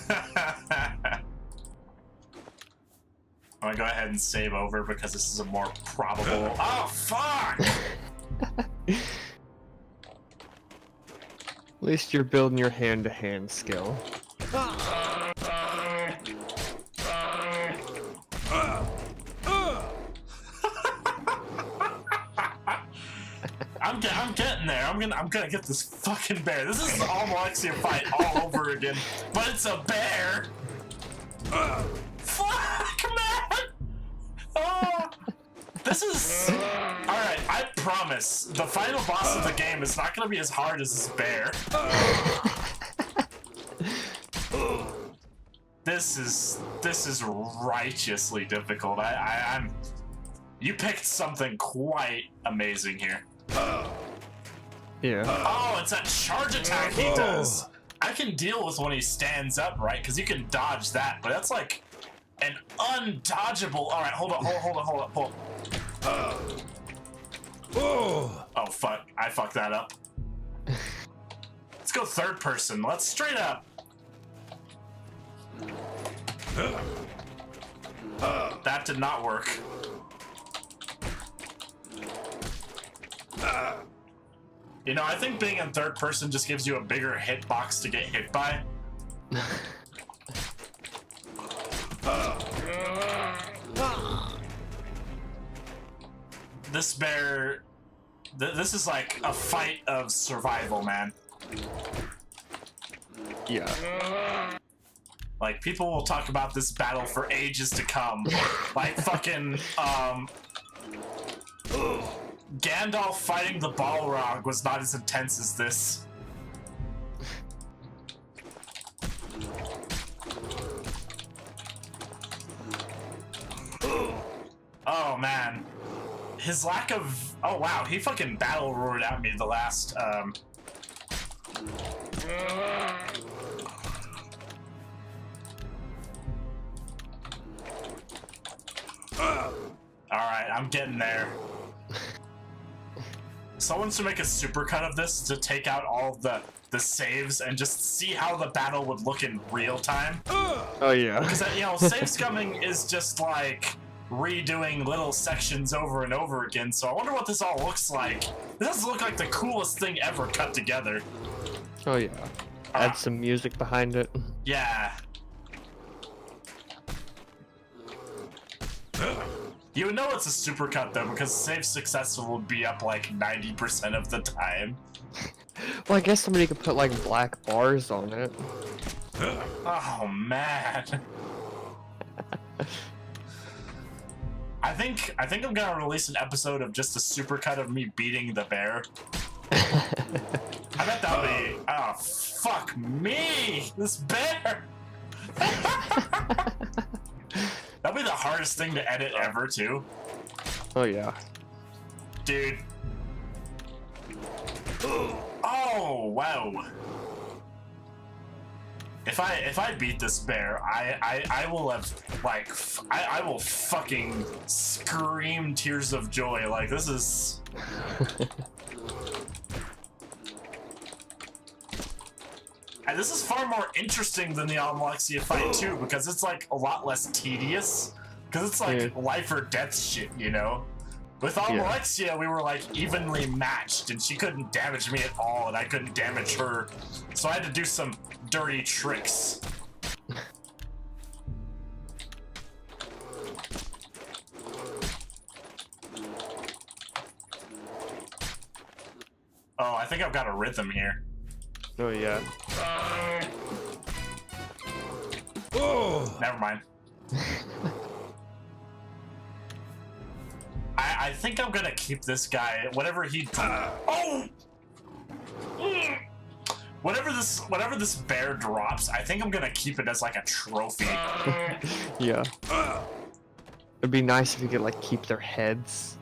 I'm gonna go ahead and save over because this is a more probable. Oh, fuck! At least you're building your hand-to-hand skill. I'm getting there. I'm gonna get this fucking bear. This is Almalexia fight all over again, but it's a bear. Fuck, man! Oh, this is all right. I promise, the final boss of the game is not gonna be as hard as this bear. This is righteously difficult. I'm. You picked something quite amazing here. Yeah. Oh, it's that charge attack he does. I can deal with when he stands up, right? Because you can dodge that, but that's like an undodgeable. All right, hold on. Oh fuck! I fucked that up. Let's go third person. Let's straight up. That did not work. You know, I think being in third person just gives you a bigger hitbox to get hit by. This bear... this is like a fight of survival, man. Yeah. Like, people will talk about this battle for ages to come. Like, fucking, Gandalf fighting the Balrog was not as intense as this. Oh, man. His lack of... Oh, wow, he fucking battle roared at me the last, Alright, I'm getting there. Someone should make a supercut of this to take out all the saves and just see how the battle would look in real time. Oh yeah. Because, you know, save scumming is just like redoing little sections over and over again, so I wonder what this all looks like. This does look like the coolest thing ever cut together. Oh yeah. Add some music behind it. Yeah. You would know it's a supercut though, because save successful would be up like 90% of the time. Well, I guess somebody could put like black bars on it. Oh man. I think I'm gonna release an episode of just a supercut of me beating the bear. I bet that'll be... Oh, fuck me! This bear! That'll be the hardest thing to edit ever, too. Oh, yeah. Dude. Oh, wow. If I beat this bear, I will have, like, I will fucking scream tears of joy. Like, this is... And this is far more interesting than the Almalexia fight too, because it's like a lot less tedious. Because it's like life or death shit, you know? With Almalexia, we were like evenly matched, and she couldn't damage me at all, and I couldn't damage her. So I had to do some dirty tricks. Oh, I think I've got a rhythm here. Oh yeah. Never mind. I think I'm gonna keep this guy. Whatever he. Oh. Whatever this bear drops, I think I'm gonna keep it as like a trophy. Yeah. It'd be nice if you could like keep their heads.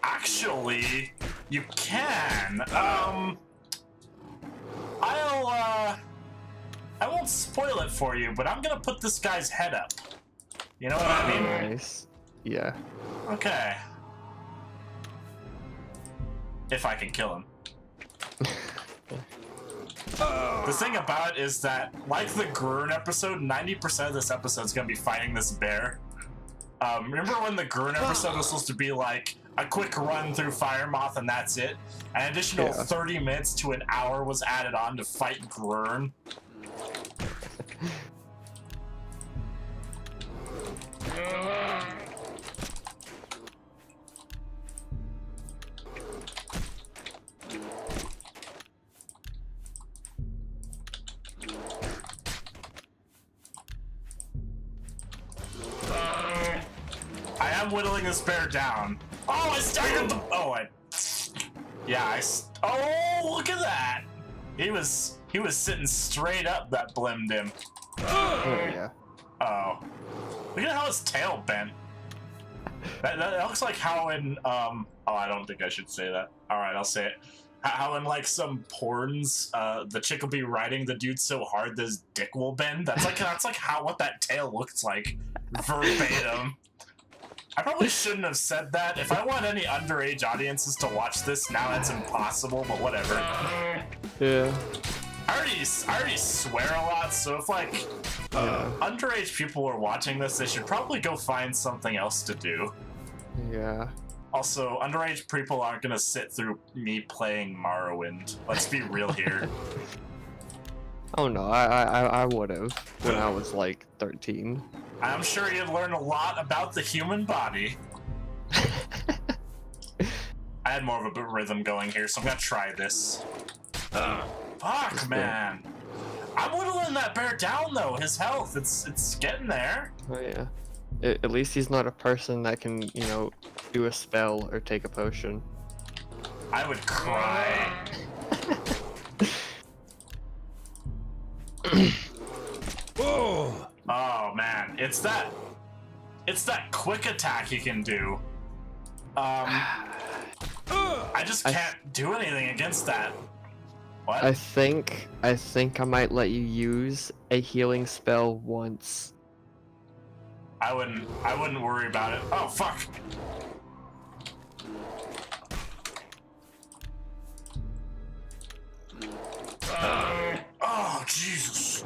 Actually, you can. I won't spoil it for you, but I'm gonna put this guy's head up. You know what I mean? Nice. Yeah. Okay. If I can kill him. The thing about it is that, like the Grurn episode, 90% of this episode is gonna be fighting this bear. Remember when the Grurn episode was supposed to be like a quick run through Firemoth and that's it? An additional 30 minutes to an hour was added on to fight Grurn. I am whittling this bear down. Oh, I staggered the... Oh, oh, look at that. He was He was sitting straight up, that Blim-Dim. Oh, yeah. Oh. Look at how his tail bent. That looks like how in, oh, I don't think I should say that. Alright, I'll say it. How in, like, some porns, the chick will be riding the dude so hard that his dick will bend. That's like what that tail looks like. Verbatim. I probably shouldn't have said that. If I want any underage audiences to watch this, now that's impossible, but whatever. Yeah. I already swear a lot, so if, like, underage people are watching this, they should probably go find something else to do. Yeah. Also, underage people aren't gonna sit through me playing Morrowind. Let's be real here. Oh no, I would have when I was like 13. I'm sure you'd learn a lot about the human body. I had more of a rhythm going here, so I'm gonna try this. Fuck, man. I'm whittling that bear down, though. His health, it's getting there. Oh yeah. At least he's not a person that can, you know, do a spell or take a potion. I would cry. Oh man, it's that quick attack he can do. I just can't do anything against that. What? I think I might let you use a healing spell once. I wouldn't worry about it. Oh fuck. Oh Jesus.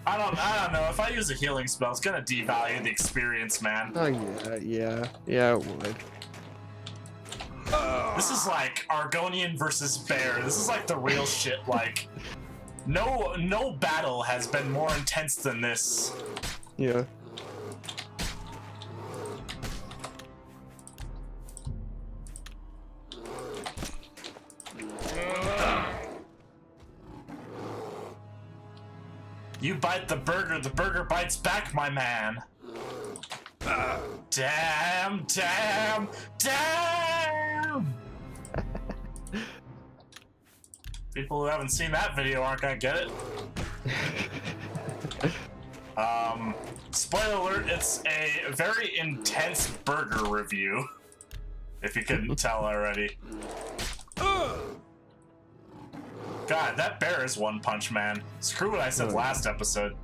I don't know. If I use a healing spell, it's gonna devalue the experience, man. Oh yeah, it would. This is like Argonian versus bear. This is like the real shit. Like, no battle has been more intense than this. Yeah. You bite the burger bites back, my man. Damn! People who haven't seen that video aren't gonna get it. Spoiler alert, it's a very intense burger review. If you couldn't tell already. God, that bear is One Punch Man. Screw what I said last episode.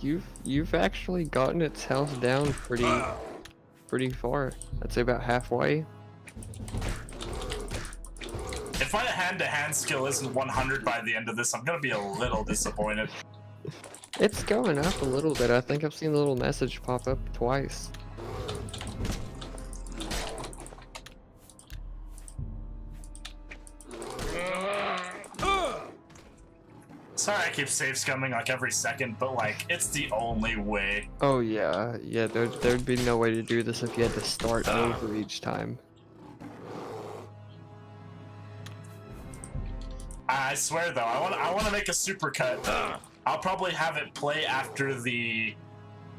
You've actually gotten its health down pretty far. I'd say about halfway. If my hand-to-hand skill isn't 100 by the end of this, I'm gonna be a little disappointed. It's going up a little bit. I think I've seen the little message pop up twice. Sorry I keep save scumming like every second, but like, it's the only way. Oh yeah, there'd be no way to do this if you had to start over each time. I swear though, I want to make a supercut. I'll probably have it play after the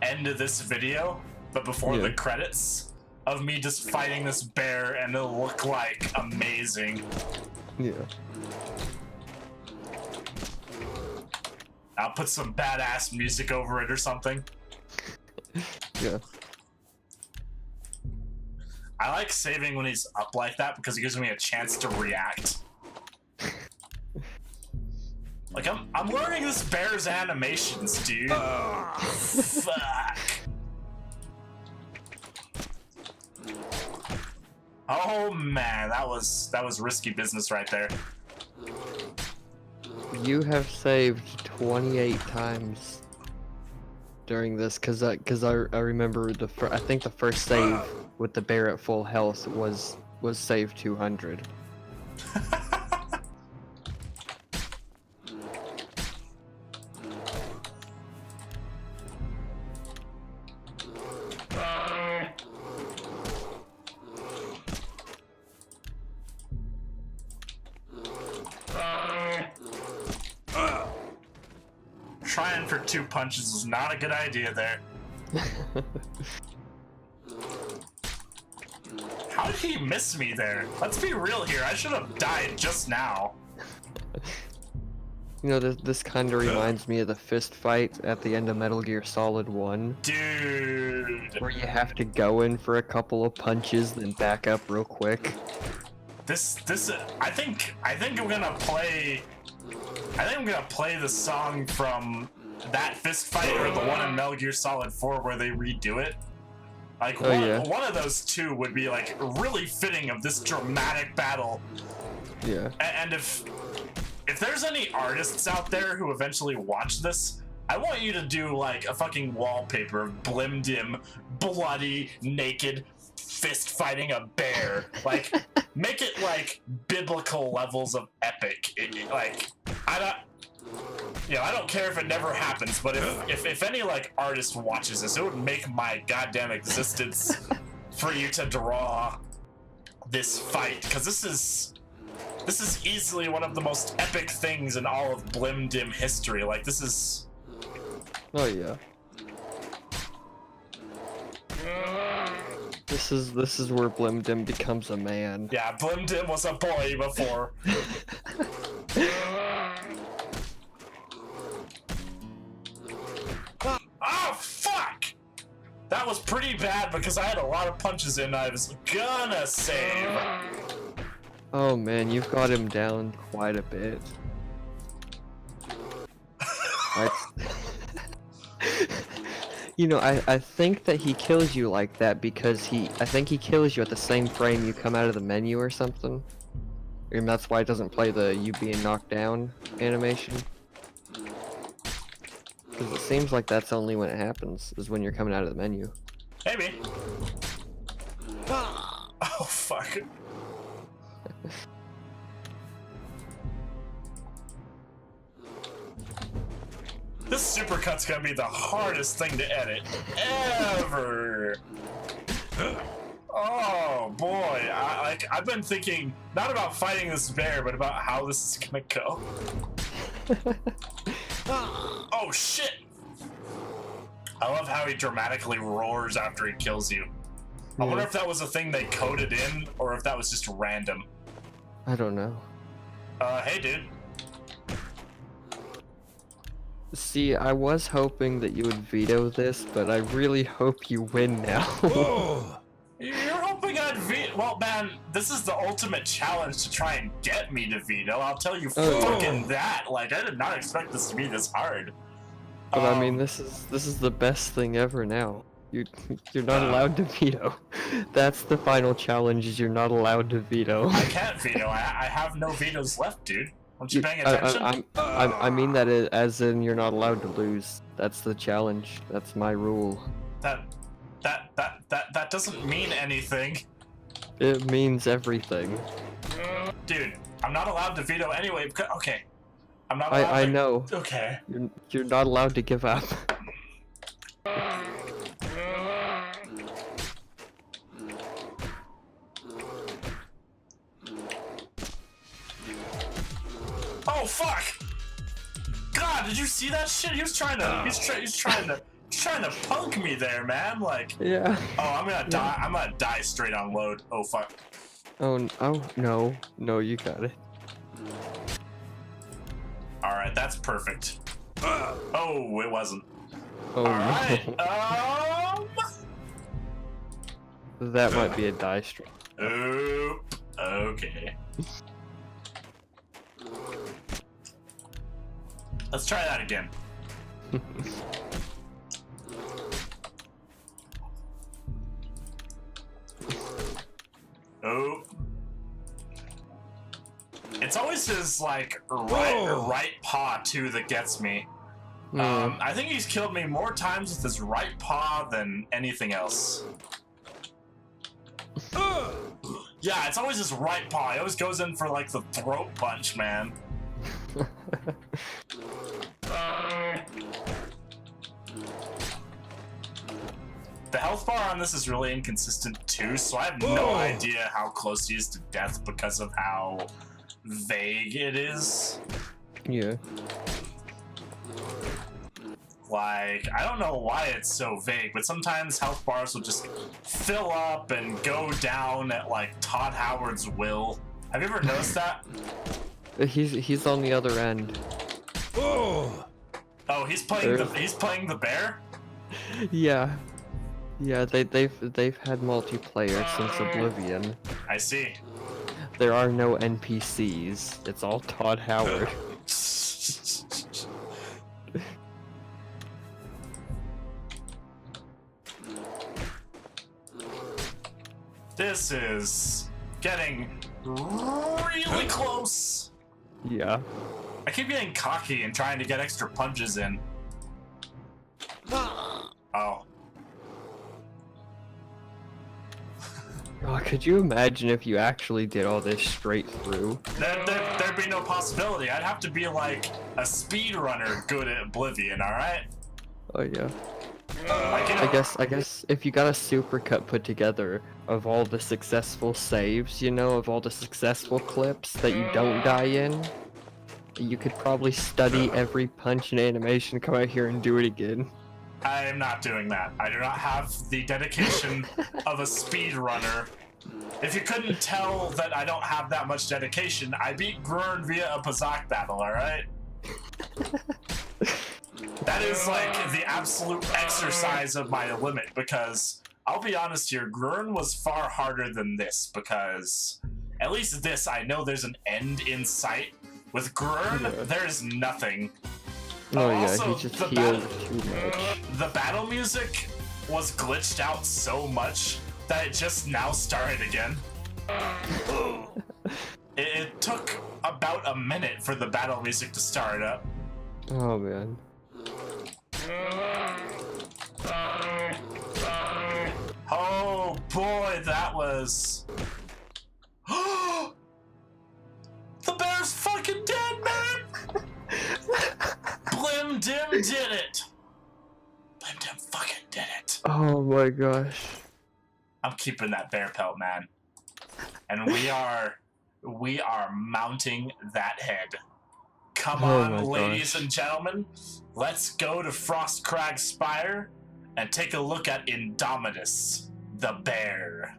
end of this video, but before the credits, of me just fighting this bear, and it'll look like amazing. Yeah. I'll put some badass music over it or something. Yeah. I like saving when he's up like that because it gives me a chance to react. Like, I'm learning this bear's animations, dude. Fuck. Oh man, that was risky business right there. You have saved 28 times during this, cause I remember I think the first save with the bear at full health was save 200. Trying for 2 punches is not a good idea there. How did he miss me there? Let's be real here. I should have died just now. You know, this kind of reminds me of the fist fight at the end of Metal Gear Solid 1. Dude. Where you have to go in for a couple of punches, then back up real quick. I think I'm gonna play the song from that fist fight or the one in Metal Gear Solid 4 where they redo it. Like, one of those two would be, like, really fitting of this dramatic battle. Yeah. And if there's any artists out there who eventually watch this, I want you to do, like, a fucking wallpaper of Blim-Dim, bloody, naked, fist fighting a bear. Like, make it, like, biblical levels of epic. I don't care if it never happens, but if any, like, artist watches this, it would make my goddamn existence for you to draw this fight, because this is easily one of the most epic things in all of Blim-Dim history. Like, this is... Oh, yeah. This is where Blim-Dim becomes a man. Yeah, Blim-Dim was a boy before. Oh, fuck! That was pretty bad because I had a lot of punches in I was gonna save. Oh man, you've got him down quite a bit. You know, I think that he kills you like that because I think he kills you at the same frame you come out of the menu or something. And that's why it doesn't play the you being knocked down animation. Because it seems like that's only when it happens, is when you're coming out of the menu. Maybe. Oh, fuck. This supercut's gonna be the hardest thing to edit ever. Oh boy, I've been thinking not about fighting this bear, but about how this is gonna go. Oh shit! I love how he dramatically roars after he kills you. I wonder if that was a thing they coded in, or if that was just random. I don't know. Hey dude. See, I was hoping that you would veto this, but I really hope you win now. You're hoping I'd veto? Well, man, this is the ultimate challenge to try and get me to veto. I'll tell you fucking that. Like, I did not expect this to be this hard. But I mean, this is the best thing ever now. You're not allowed to veto. That's the final challenge, is you're not allowed to veto. I can't veto. I have no vetoes left, dude. Aren't you paying attention? I mean that as in you're not allowed to lose. That's the challenge. That's my rule. That doesn't mean anything. It means everything. Dude, I'm not allowed to veto anyway. Okay. I'm not allowed I know. Okay. You're not allowed to give up. Oh fuck! God, did you see that shit? He was trying to he's trying to punk me there, man. Like, yeah. Oh, I'm gonna die. I'm gonna die straight on load. Oh fuck. Oh no, you got it. All right, that's perfect. Oh, it wasn't. Oh, all right. That might be a die stream. Oop. Okay. Let's try that again. Oh. It's always his, like, right paw, too, that gets me. I think he's killed me more times with his right paw than anything else. Yeah, it's always his right paw. He always goes in for, like, the throat punch, man. The health bar on this is really inconsistent too, so I have no idea how close he is to death because of how vague it is. Yeah. Like, I don't know why it's so vague, but sometimes health bars will just fill up and go down at, like, Todd Howard's will. Have you ever noticed that? He's on the other end. Oh! Oh, he's playing the bear? Yeah. Yeah, they've had multiplayer since Oblivion. I see. There are no NPCs. It's all Todd Howard. This is getting really close. Yeah. I keep getting cocky and trying to get extra punches in. Oh. Oh, could you imagine if you actually did all this straight through? There'd be no possibility. I'd have to be like a speedrunner good at Oblivion, alright? Oh yeah. Like, you know, I guess if you got a supercut put together of all the successful saves, you know, of all the successful clips that you don't die in, you could probably study every punch and animation, come out here and do it again. I am not doing that. I do not have the dedication of a speedrunner. If you couldn't tell that I don't have that much dedication, I beat Grurn via a Pazak battle, alright? That is like the absolute exercise of my limit, because I'll be honest here, Grurn was far harder than this, because at least this, I know there's an end in sight. With Grurn, there's nothing. Oh yeah, also, he just healed too much. The battle music was glitched out so much that it just now started again. It took about a minute for the battle music to start up. Oh man. Oh boy, that was... The bear's fucking dead, man! Blim-Dim did it! Blim-Dim fucking did it. Oh my gosh. I'm keeping that bear pelt, man. And we are mounting that head. Come on, ladies and gentlemen, let's go to Frostcrag Spire and take a look at Indominus, the bear.